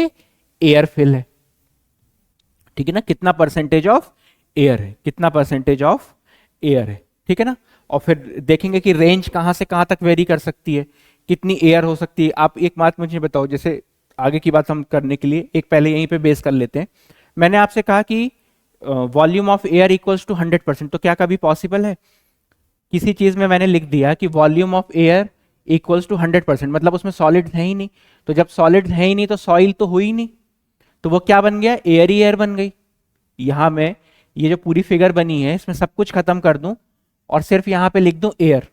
एयर फिल है, ठीक है ना, कितना परसेंटेज ऑफ एयर है, कितना परसेंटेज ऑफ एयर है, ठीक है ना। और फिर देखेंगे कि रेंज कहां से कहां तक वेरी कर सकती है, कितनी एयर हो सकती है। आप एक बात मुझे बताओ, जैसे आगे की बात हम करने के लिए एक पहले यहीं पे बेस कर लेते हैं। मैंने आपसे कहा कि volume of air equals to 100%। तो क्या कभी पॉसिबल है, किसी चीज में मैंने लिख दिया कि volume of air equals to 100%, मतलब उसमें सॉलिड्स है ही नहीं। तो जब सॉलिड्स है ही नहीं तो सॉइल तो हुई नहीं, तो वो क्या बन गया, एयर ही एयर बन गई। यहां में ये जो पूरी फिगर बनी है इसमें सब कुछ खत्म कर दूं और सिर्फ यहां पे लिख दूं एयर,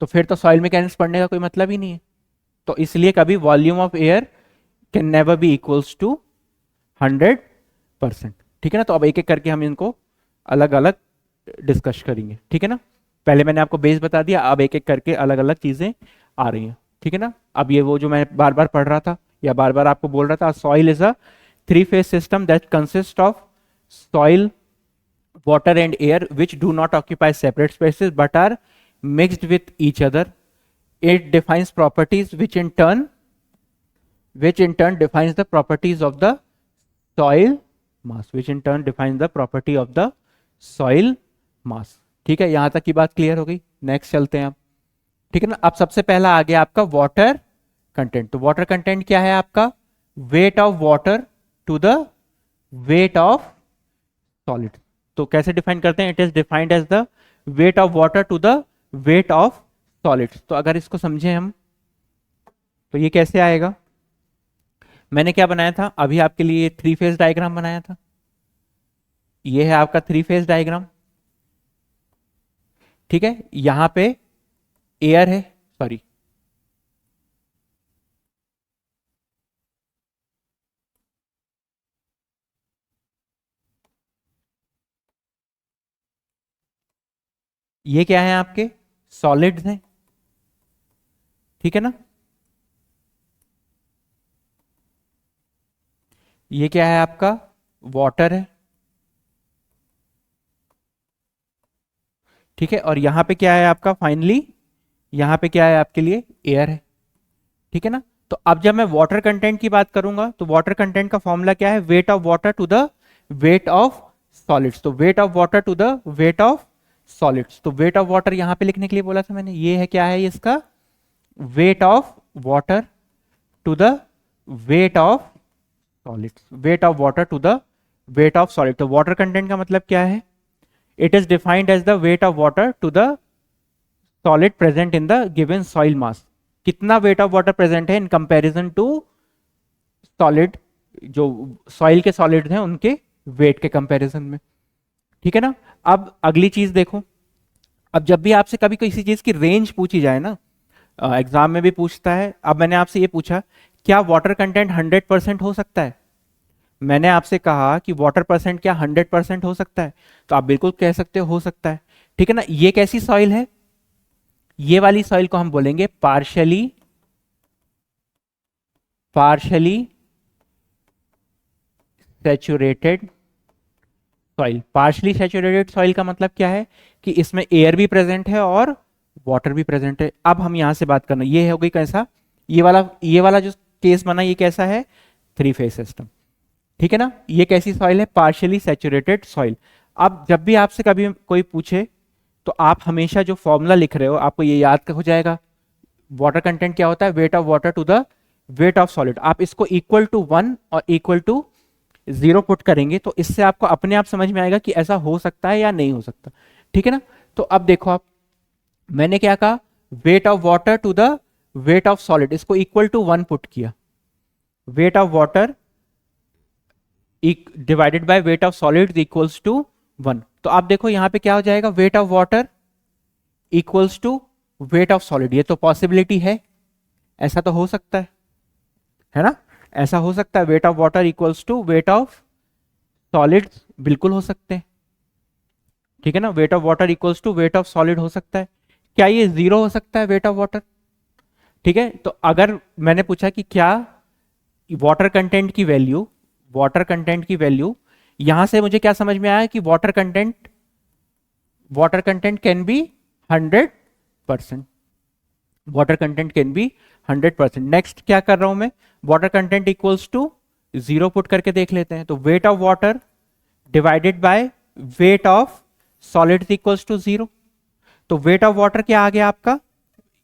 तो फिर तो सॉइल मैकेनिक्स पढ़ने का कोई मतलब ही नहीं है। तो इसलिए कभी volume of air can never be equals to 100%, ठीक है ना। तो अब एक एक करके हम इनको अलग अलग डिस्कस करेंगे, ठीक है ना। पहले मैंने आपको बेस बता दिया, अब एक एक करके अलग अलग चीजें आ रही हैं, ठीक है ना। अब ये वो जो मैं बार बार पढ़ रहा था या बार बार आपको बोल रहा था, soil is a 3-phase system that consists of soil, water and air which do not occupy separate spaces but are mixed with each other. It defines properties which in turn defines the properties of the soil mass, which in turn defines the property of the soil mass। ठीक है, यहां तक की बात clear हो गई। Next चलते हैं आप, ठीक है ना। अब सबसे पहला आ गया आपका वाटर कंटेंट। तो वाटर कंटेंट क्या है आपका, weight of water to the weight of solid. तो कैसे डिफाइन करते हैं, it is defined as the weight of water to the weight of solids. तो अगर इसको समझे हम तो ये कैसे आएगा, मैंने क्या बनाया था अभी आपके लिए 3-phase डायग्राम बनाया था, ये है आपका 3 फेज डायग्राम, ठीक है। यहां पे एयर है, सॉरी ये क्या है आपके सॉलिड्स हैं, ठीक है ना। ये क्या है आपका वाटर है, ठीक है। और यहां पे क्या है आपका फाइनली, यहां पे क्या है आपके लिए एयर है, ठीक है ना। तो अब जब मैं वाटर कंटेंट की बात करूंगा तो वाटर कंटेंट का फॉर्मूला क्या है, weight of water to the weight of solids. तो weight of water to the weight of solids, तो वेट ऑफ वाटर यहां पे लिखने के लिए बोला था मैंने, ये है क्या है इसका weight of water to the weight of solids, weight of water to the weight of solid. तो वाटर कंटेंट का मतलब क्या है, it is defined as the weight of water to the solid present in the given soil mass. कितना weight of water present है in comparison to solid, जो soil के solid हैं उनके वेट के कंपैरिजन में, ठीक है ना। अब अगली चीज देखो, अब जब भी आपसे कभी किसी चीज की रेंज पूछी जाए ना, एग्जाम में भी पूछता है। अब मैंने आपसे ये पूछा क्या वाटर कंटेंट 100% हो सकता है, मैंने आपसे कहा कि वाटर परसेंट क्या 100% हो सकता है, तो आप बिल्कुल कह सकते हो सकता है, ठीक है ना। ये कैसी सॉइल है, ये वाली सॉइल को हम बोलेंगे partially saturated soil. Partially saturated soil का मतलब क्या है कि इसमें एयर भी प्रेजेंट है और वाटर भी प्रेजेंट है। अब हम यहां से बात करना, ये हो गई कैसा, ये वाला जो केस बना ये कैसा है 3 फेज सिस्टम, ठीक है ना। ये कैसी सॉइल है, पार्शियली सैचुरेटेड सॉइल। अब जब भी आपसे कभी कोई पूछे तो आप हमेशा जो फॉर्मूला लिख रहे हो आपको ये याद हो जाएगा, वाटर कंटेंट क्या होता है, weight of water to the weight of solid. आप इसको इक्वल टू 1 और इक्वल टू 0 पुट करेंगे तो इससे आपको अपने आप समझ में आएगा कि ऐसा हो सकता है या नहीं हो सकता, ठीक है ना। तो अब देखो आप, मैंने क्या कहा, weight of water to the weight of solid, इसको इक्वल टू 1 पुट किया, weight of water divided by weight of solid equals to 1। तो आप देखो यहां पे क्या हो जाएगा, weight of water equals to weight of solid. ये तो पॉसिबिलिटी है, ऐसा तो हो सकता है ना, ऐसा हो सकता है, weight of water equals to weight of solids बिल्कुल हो सकते हैं, ठीक है ना। Weight of water equals to weight of solid हो सकता है। क्या ये 0 हो सकता है वेट ऑफ वाटर, ठीक है। तो अगर मैंने पूछा कि क्या वाटर कंटेंट की वैल्यू, वाटर कंटेंट की वैल्यू, यहां से मुझे क्या समझ में आया कि water content can be 100%, water content can be 100%। Next क्या कर रहा हूं मैं, water content equals to 0 put करके देख लेते हैं। तो weight of water divided by weight of solids equals to 0। तो वेट ऑफ वाटर क्या आ गया आपका,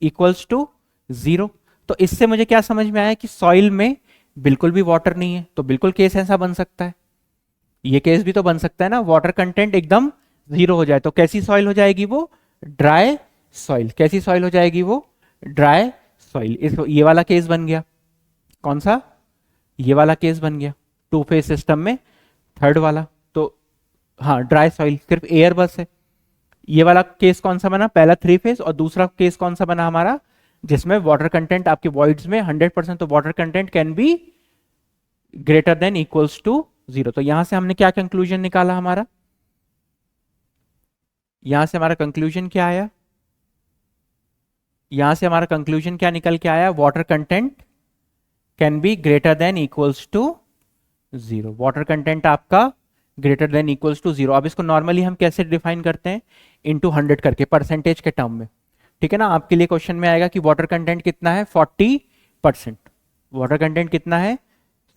इक्वल्स टू 0। तो इससे मुझे क्या समझ में आया कि सॉइल में बिल्कुल भी वाटर नहीं है, तो बिल्कुल केस ऐसा बन सकता है, ये केस भी तो बन सकता है ना, वाटर कंटेंट एकदम 0 हो जाए। तो कैसी सॉइल हो जाएगी वो, ड्राई सॉइल। कैसी सॉइल हो जाएगी वो, ड्राई सॉइल। इस ये वाला केस बन गया, कौन सा, ये वाला केस बन गया 2 फेज सिस्टम में, थर्ड वाला। तो हाँ ड्राई सॉइल, सिर्फ एयर बस है। ये वाला केस कौन सा बना, पहला 3 फेज, और दूसरा केस कौन सा बना हमारा, जिसमें वाटर कंटेंट आपके वॉइड्स में 100%, तो water content can be greater than equals to 0। तो यहां से हमने क्या कंक्लूजन निकाला, हमारा यहां से हमारा कंक्लूजन क्या आया, यहां से हमारा कंक्लूजन क्या निकल के आया, water content can be greater than equals to 0। Water content आपका ग्रेटर देन इक्वल्स टू 0। अब इसको नॉर्मली हम कैसे डिफाइन करते हैं, इनटू 100 करके, परसेंटेज के टर्म में, ठीक है ना। आपके लिए क्वेश्चन में आएगा कि वाटर कंटेंट कितना है, 40%। वाटर कंटेंट कितना है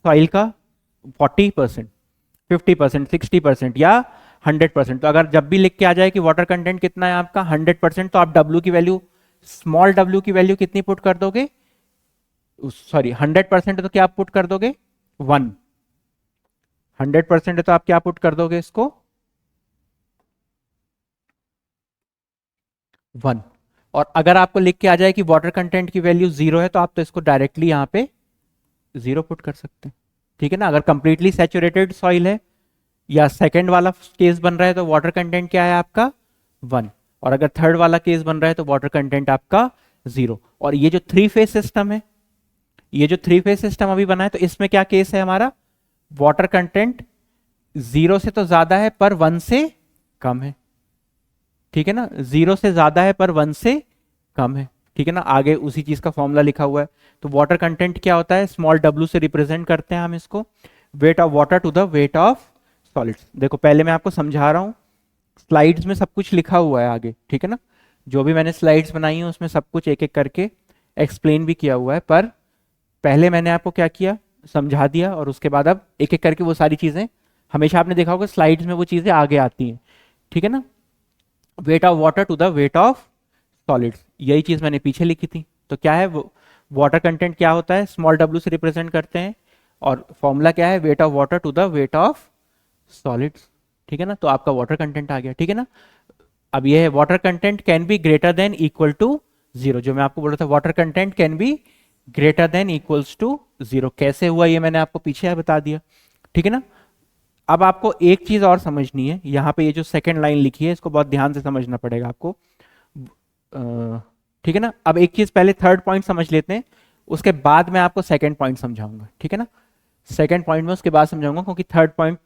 सॉइल का, 40%, 50%, 60% या 100%। तो अगर जब भी लिख के आ जाए कि वाटर कंटेंट कितना है आपका 100%, तो आप W की वैल्यू, स्मॉल w की वैल्यू कितनी पुट कर दोगे, सॉरी 100% है तो क्या आप पुट कर दोगे 1, 100% है तो आप क्या पुट कर दोगे इसको 1। और अगर आपको लिख के आ जाए कि वाटर कंटेंट की वैल्यू 0 है तो आप तो इसको डायरेक्टली यहां पे 0 पुट कर सकते हैं, ठीक है ना। अगर कंप्लीटली सैचुरेटेड सॉइल है या सेकंड वाला केस बन रहा है तो वाटर कंटेंट क्या है आपका 1, और अगर थर्ड वाला केस बन रहा है तो वाटर कंटेंट आपका 0। और ये जो 3 फेज सिस्टम है, ये जो 3 फेज सिस्टम अभी बना है, तो इसमें क्या केस है हमारा, वाटर कंटेंट 0 से तो ज्यादा है पर 1 से कम है, ठीक है ना, 0 से ज्यादा है पर 1 से कम है, ठीक है ना। आगे उसी चीज का फॉर्मूला लिखा हुआ है। तो वाटर कंटेंट क्या होता है, स्मॉल w से रिप्रेजेंट करते हैं हम इसको, weight of water to the weight of solids. देखो पहले मैं आपको समझा रहा हूं, स्लाइड्स में सब कुछ लिखा हुआ है आगे, ठीक है ना, जो भी मैंने स्लाइड्स बनाई है उसमें सब कुछ एक एक करके एक्सप्लेन भी किया हुआ है, पर पहले मैंने आपको क्या किया, समझा दिया, और उसके बाद अब एक एक करके वो सारी चीजें, हमेशा आपने देखा होगा स्लाइड्स में वो चीजें आगे आती हैं, ठीक है ना। Weight of water to the weight of solids, यही चीज मैंने पीछे लिखी थी। तो क्या है वो वाटर कंटेंट क्या होता है, स्मॉल w से रिप्रेजेंट करते हैं, और फॉर्मूला क्या है, weight of water to the weight of solids, ठीक है ना। तो आपका वाटर कंटेंट आ गया, ठीक है ना। अब ये है water content can be greater than equal to 0, जो मैं आपको बोल रहा था, water content can be greater than equals to 0। कैसे हुआ ये मैंने आपको पीछे बता दिया, ठीक है ना। अब आपको एक चीज और समझनी है, यहाँ पे ये जो सेकंड लाइन लिखी है इसको बहुत ध्यान से समझना पड़ेगा आपको, ठीक है ना। अब एक चीज पहले थर्ड पॉइंट समझ लेते हैं, उसके बाद मैं आपको सेकंड पॉइंट समझाऊंगा, ठीक है ना। सेकंड पॉइंट में उसके बाद समझाऊंगा, क्योंकि थर्ड पॉइंट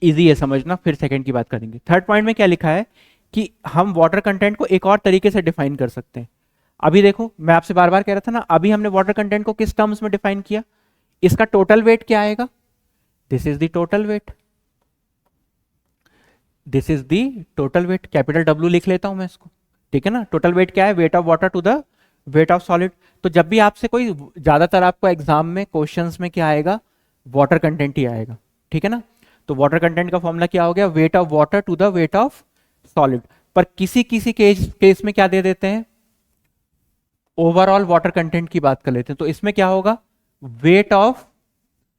इजी है समझना, फिर सेकंड की बात करेंगे। थर्ड पॉइंट में क्या लिखा है कि हम वाटर कंटेंट को एक और तरीके से डिफाइन कर सकते हैं। अभी देखो मैं आपसे बार बार कह रहा था ना, अभी हमने वाटर कंटेंट को किस टर्म्स में डिफाइन किया, इसका टोटल वेट क्या आएगा, this is the total wait, this is the total wait, capital W लिख लेता हूं मैं इसको, ठीक है ना। टोटल वेट क्या है, weight of water to the weight of solid. तो जब भी आपसे कोई, ज्यादातर आपको एग्जाम में क्वेश्चंस में क्या आएगा, वाटर कंटेंट ही आएगा, ठीक है ना। तो वाटर कंटेंट का फॉर्मूला क्या हो गया, weight of water to the weight of solid. पर किसी किसी केस में क्या दे देते हैं, ओवरऑल वाटर कंटेंट की बात कर लेते हैं। तो इसमें क्या होगा, वेट ऑफ,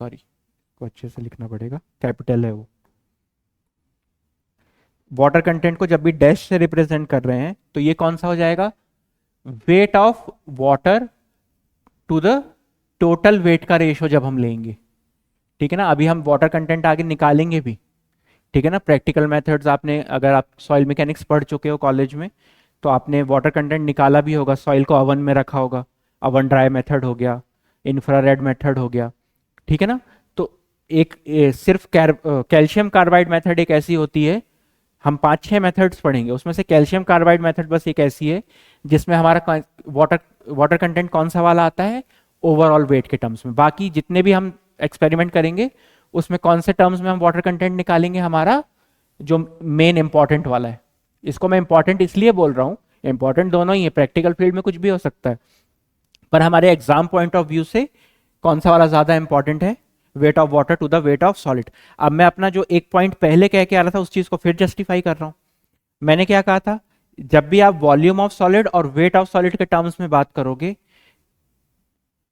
सॉरी को अच्छे से लिखना पड़ेगा, कैपिटल है वो, वाटर कंटेंट को जब भी डैश से रिप्रेजेंट कर रहे हैं तो ये कौन सा हो जाएगा, weight of water to the total weight का रेशो जब हम लेंगे, ठीक है ना। अभी हम वाटर कंटेंट आगे निकालेंगे भी, ठीक है ना। प्रैक्टिकल मेथड्स आपने, अगर आप सॉइल मैकेनिक्स पढ़ चुके हो कॉलेज में, तो आपने वाटर कंटेंट निकाला भी होगा, सॉइल को अवन में रखा होगा, अवन ड्राई मेथड हो गया, इंफ्रारेड मेथड हो गया, ठीक है ना। तो एक सिर्फ कैल्शियम कार्बाइड मेथड एक ऐसी होती है, हम 5-6 मेथड्स पढ़ेंगे, उसमें से कैल्शियम कार्बाइड मेथड बस एक ऐसी है जिसमें हमारा वाटर कंटेंट कौन सा वाला आता है, ओवरऑल वेट के टर्म्स में। बाकी जितने भी हम एक्सपेरिमेंट करेंगे उसमें कौन से टर्म्स में हम वाटर कंटेंट निकालेंगे, हमारा जो मेन इंपॉर्टेंट वाला है। इसको मैं इंपॉर्टेंट इसलिए बोल रहा हूँ, इंपॉर्टेंट दोनों ही है, प्रैक्टिकल फील्ड में कुछ भी हो सकता है, पर हमारे एग्जाम पॉइंट ऑफ व्यू से कौन सा वाला ज्यादा इंपॉर्टेंट है, weight of water to the weight of solid. अब मैं अपना जो एक पॉइंट पहले कह के आ रहा था उस चीज को फिर जस्टिफाई कर रहा हूं। मैंने क्या कहा था, जब भी आप वॉल्यूम ऑफ सॉलिड और वेट ऑफ सॉलिड के टर्म्स में बात करोगे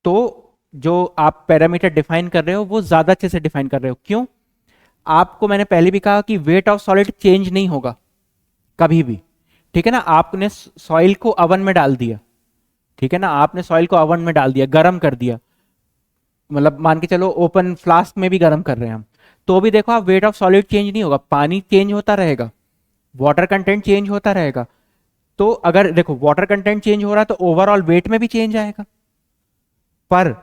तो जो आप पैरामीटर डिफाइन कर रहे हो वो ज्यादा अच्छे से डिफाइन कर रहे हो। क्यों, आपको मैंने पहले भी कहा कि वेट ऑफ सॉलिड चेंज नहीं होगा कभी भी, ठीक है ना। आपने सॉइल को अवन में डाल दिया, ठीक है ना, आपने सॉइल को अवन में डाल दिया, गर्म कर दिया, मतलब मान के चलो ओपन फ्लास्क में भी गर्म कर रहे हैं हम, तो भी देखो आप वेट ऑफ सॉलिड चेंज नहीं होगा, पानी चेंज होता रहेगा, वाटर कंटेंट चेंज होता रहेगा। तो अगर देखो वाटर कंटेंट चेंज हो रहा है तो ओवरऑल वेट में भी चेंज आएगा, पर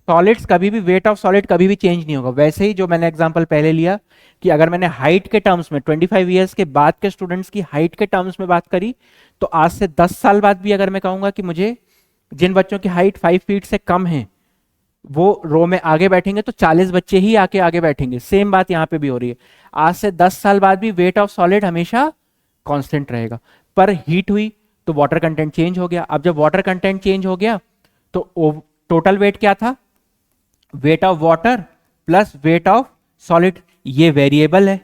सॉलिड्स कभी भी, वेट ऑफ सॉलिड कभी भी चेंज नहीं होगा। वैसे ही जो मैंने एग्जांपल पहले लिया कि अगर मैंने हाइट के टर्म्स में 25 ईयर्स के बाद के स्टूडेंट्स की हाइट के टर्म्स में बात करी, तो आज से 10 साल बाद भी अगर मैं कहूंगा कि मुझे, जिन बच्चों की हाइट 5 फीट से कम है वो रो में आगे बैठेंगे, तो 40 बच्चे ही आके आगे बैठेंगे। सेम बात यहां पे भी हो रही है, आज से 10 साल बाद भी वेट ऑफ सॉलिड हमेशा कांस्टेंट रहेगा, पर हीट हुई तो वाटर कंटेंट चेंज हो गया। अब जब वाटर कंटेंट चेंज हो गया तो टोटल वेट क्या था, wait of water plus wait of solid, ये वेरिएबल है,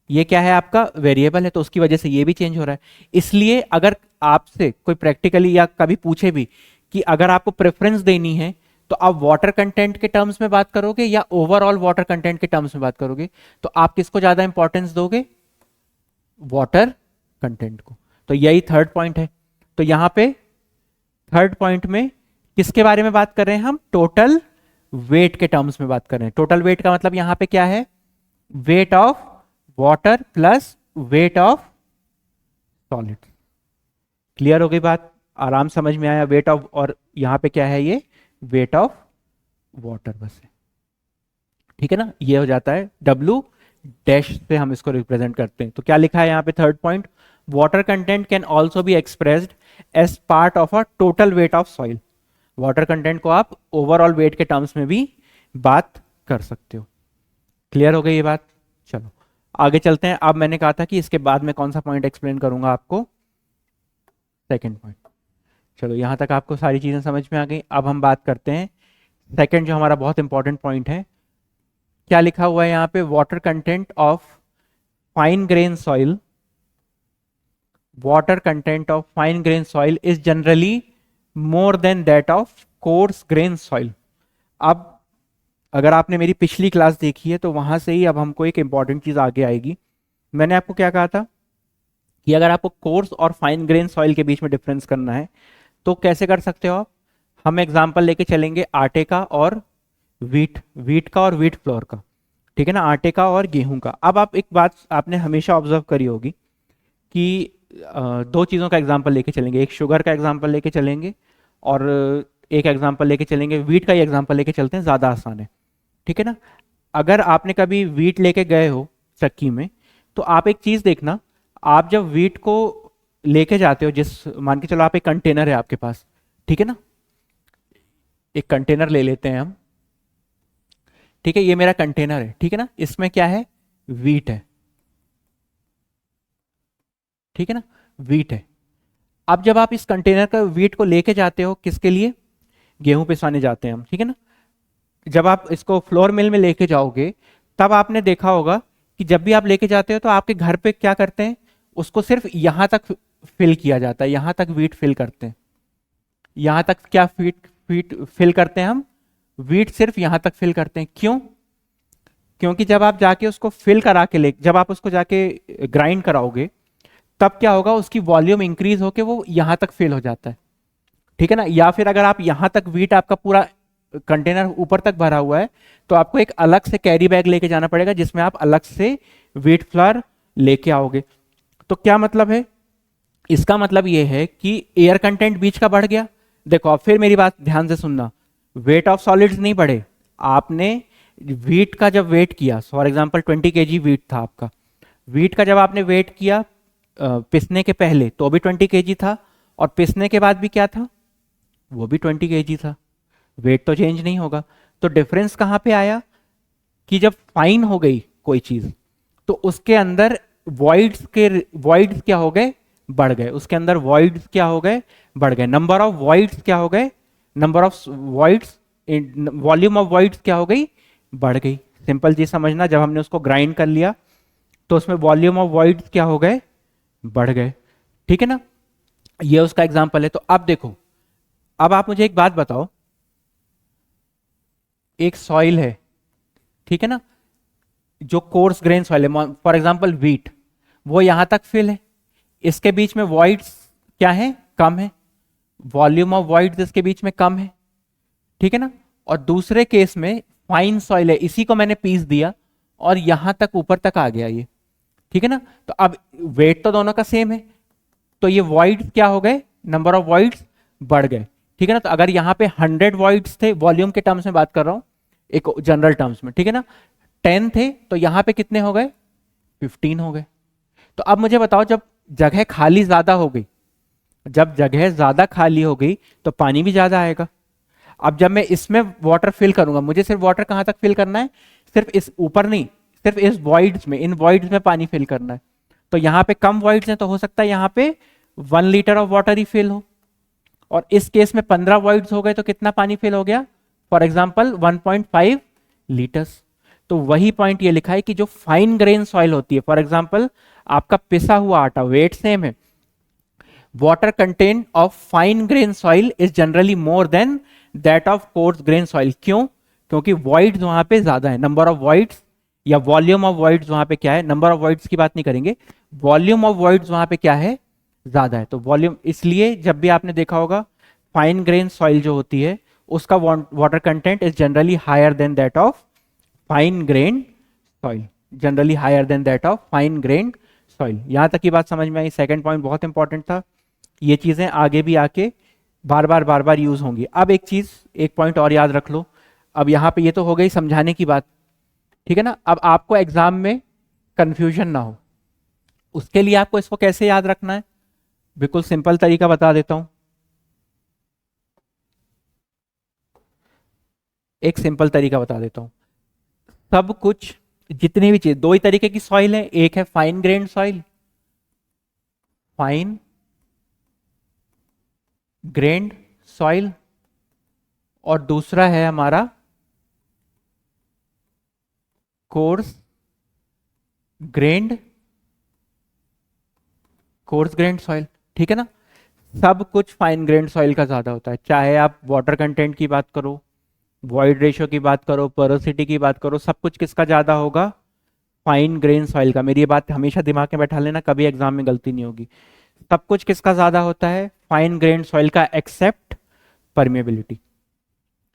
ये क्या है आपका वेरिएबल है, तो उसकी वजह से ये भी चेंज हो रहा है। इसलिए अगर आपसे कोई प्रैक्टिकली या कभी पूछे भी कि अगर आपको प्रेफरेंस देनी है तो आप वाटर कंटेंट के टर्म्स में बात करोगे या ओवरऑल वाटर कंटेंट के टर्म्स में बात करोगे, तो आप किसको ज्यादा इंपॉर्टेंस दोगे, वाटर कंटेंट को। तो यही थर्ड पॉइंट है। तो यहां पे थर्ड पॉइंट में किसके बारे में बात कर रहे हैं हम, टोटल वेट के टर्म्स में बात कर रहे हैं। टोटल वेट का मतलब यहां पे क्या है, weight of water plus wait of solid. Clear हो गई बात? आराम समझ में आया? वेट ऑफ, और यहां पे क्या है, ये वेट ऑफ वाटर बस है। ठीक है ना, ये हो जाता है W डैश से हम इसको रिप्रेजेंट करते हैं। तो क्या लिखा है यहाँ पे third point, water content can also be expressed as part of a total weight of soil. वाटर कंटेंट को आप ओवरऑल वेट के टर्म्स में भी बात कर सकते हो। क्लियर हो गई ये बात? चलो आगे चलते हैं। अब मैंने कहा था कि इसके बाद में कौन सा पॉइंट एक्सप्लेन करूंगा आपको, सेकंड पॉइंट। चलो यहां तक आपको सारी चीजें समझ में आ गई। अब हम बात करते हैं सेकंड, जो हमारा बहुत इंपॉर्टेंट पॉइंट है। क्या लिखा हुआ है यहाँ पे, water content of fine grain soil, वाटर content of fine grain soil is generally more than that of course grain soil. अब अगर आपने मेरी पिछली क्लास देखी है तो वहां से ही अब हमको एक इंपॉर्टेंट चीज आगे आएगी। मैंने आपको क्या कहा था कि अगर आपको कोर्स और फाइन ग्रेन सॉइल के बीच में डिफरेंस करना है तो कैसे कर सकते हो आप? हम एग्जांपल लेके चलेंगे आटे का और वीट का और वीट फ्लोर का। ठीक है ना, आटे का और गेहूं का। अब आप एक बात आपने हमेशा ऑब्जर्व करी होगी कि दो चीज़ों का एग्जांपल लेके चलेंगे, एक शुगर का एग्जांपल लेके चलेंगे और एक एग्जांपल लेके चलेंगे वीट का ही एग्जांपल लेके चलते हैं, ज़्यादा आसान है। ठीक है ना, अगर आपने कभी वीट लेके गए हो चक्की में तो आप एक चीज़ देखना, आप जब वीट को लेके जाते हो, जिस मान के चलो आप एक कंटेनर है आपके पास, ठीक है ना, एक कंटेनर ले लेते हैं हम। ठीक है, ये मेरा कंटेनर है, ठीक है ना, इसमें क्या है, वीट है। ठीक है ना, वीट है। अब जब आप इस कंटेनर का वीट को लेके जाते हो, किसके लिए, गेहूं पिसवाने जाते हैं हम, ठीक है ना। जब आप इसको फ्लोर मिल में लेके जाओगे तब आपने देखा होगा कि जब भी आप लेके जाते हो तो आपके घर पे क्या करते हैं, उसको सिर्फ यहां तक फिल किया जाता है, यहां तक वीट फिल करते हैं। यहां तक क्या फीट फीट फिल करते हैं हम, वीट सिर्फ यहां तक फिल करते हैं। क्यों? क्योंकि जब आप जाके उसको फिल करा के ले, जब आप उसको जाके ग्राइंड कराओगे तब क्या होगा, उसकी वॉल्यूम इंक्रीज होके वो यहां तक फिल हो जाता है। ठीक है ना, या फिर अगर आप यहां तक वीट, आपका पूरा कंटेनर ऊपर तक भरा हुआ है तो आपको एक अलग से कैरी बैग लेके जाना पड़ेगा जिसमें आप अलग से वीट फ्लोर लेके आओगे। तो क्या मतलब है, इसका मतलब यह है कि एयर कंटेंट बीच का बढ़ गया। देखो अब फिर मेरी बात ध्यान से सुनना, वेट ऑफ सॉलिड्स नहीं बढ़े। आपने वीट का जब वेट किया, फॉर एग्जांपल 20 केजी वीट था आपका, वीट का जब आपने वेट किया पिसने के पहले तो भी 20 केजी था, और पिसने के बाद भी क्या था, वो भी 20 केजी था। वेट तो चेंज नहीं होगा। तो डिफरेंस कहां पे आया कि जब फाइन हो गई कोई चीज तो उसके अंदर वॉइड्स क्या हो गए, बढ़ गए। उसके अंदर वॉइड्स क्या हो गए, बढ़ गए। नंबर ऑफ वॉइड्स क्या हो गए, number of voids, volume of voids क्या हो गई, बढ़ गई। सिंपल चीज समझना, जब हमने उसको ग्राइंड कर लिया तो उसमें वॉल्यूम ऑफ वॉइड्स क्या हो गए, बढ़ गए। ठीक है ना, ये उसका एग्जांपल है। तो अब देखो, अब आप मुझे एक बात बताओ, एक सॉइल है, ठीक है ना, जो कोर्स ग्रेन सॉइल है, फॉर एग्जांपल वीट, वो यहां तक फिल है, इसके बीच में वॉइड्स क्या है, कम है, वॉल्यूम ऑफ वॉइड्स इसके बीच में कम है। ठीक है ना, और दूसरे केस में फाइन सॉइल है, इसी को मैंने पीस दिया और यहां तक ऊपर तक आ गया ये। ठीक है ना, तो अब वेट तो दोनों का सेम है, तो ये वॉइड्स क्या हो गए, नंबर ऑफ वॉइड्स बढ़ गए। ठीक है ना, तो अगर यहाँ पे 100 वॉइड्स थे, वॉल्यूम के टर्म्स में बात कर रहा हूं, एक जनरल टर्म्स में, ठीक है ना, 10 थे तो यहाँ पे कितने हो गए, 15 हो गए। तो अब मुझे बताओ, जब जगह खाली ज्यादा हो गई, जब जगह ज्यादा खाली हो गई तो पानी भी ज्यादा आएगा। अब जब मैं इसमें वाटर फिल करूंगा, मुझे सिर्फ वाटर कहां तक फिल करना है, सिर्फ इस ऊपर नहीं, सिर्फ इस वॉइड्स में, इन वॉइड्स में पानी फिल करना है। तो यहाँ पे कम वॉइड्स हैं तो हो सकता है यहाँ पे 1 लीटर ऑफ वाटर ही फिल हो, और इस केस में 15 वॉइड्स हो गए तो कितना पानी फिल हो गया, फॉर एग्जाम्पल 1.5 लीटर्स। तो वही पॉइंट ये लिखा है कि जो फाइन ग्रेन सॉइल होती है, फॉर एग्जाम्पल आपका पिसा हुआ आटा, वेट सेम है, water content of fine grain soil is generally more than that of course grain soil. क्यों? क्योंकि वॉइड्स वहां पे ज्यादा है, नंबर ऑफ वॉइड्स या वॉल्यूम ऑफ वॉइड्स वहां पे क्या है, नंबर ऑफ वॉइड्स की बात नहीं करेंगे, वॉल्यूम ऑफ वॉइड्स वहां पे क्या है, ज्यादा है। तो वॉल्यूम, इसलिए जब भी आपने देखा होगा फाइन ग्रेन सॉइल जो होती है उसका water content is generally higher than that of fine grain soil. Generally higher than that of fine grained soil. यहां तक की बात समझ में आई। सेकंड पॉइंट बहुत इंपॉर्टेंट था। ये चीजें आगे भी आके बार बार यूज होंगी। अब एक चीज, एक पॉइंट और याद रख लो। अब यहाँ पे ये तो हो गई समझाने की बात, ठीक है ना। अब आपको एग्जाम में कंफ्यूजन ना हो, उसके लिए आपको इसको कैसे याद रखना है, बिल्कुल सिंपल तरीका बता देता हूं। एक सिंपल तरीका बता देता हूं। सब कुछ, जितनी भी चीज, दो ही तरीके की सॉइल है। एक है fine grain soil, fine grained soil, और दूसरा है हमारा कोर्स ग्रेन्ड सॉइल, ठीक है ना। सब कुछ फाइन ग्रेन्ड सॉइल का ज्यादा होता है, चाहे आप वाटर कंटेंट की बात करो, वॉइड रेशियो की बात करो, पोरोसिटी की बात करो, सब कुछ किसका ज्यादा होगा, फाइन ग्रेन सॉइल का। मेरी ये बात हमेशा दिमाग में बैठा लेना, कभी एग्जाम में गलती नहीं होगी। सब कुछ किसका ज्यादा होता है, फाइन ग्रेन सॉइल का, एक्सेप्ट परमेबिलिटी,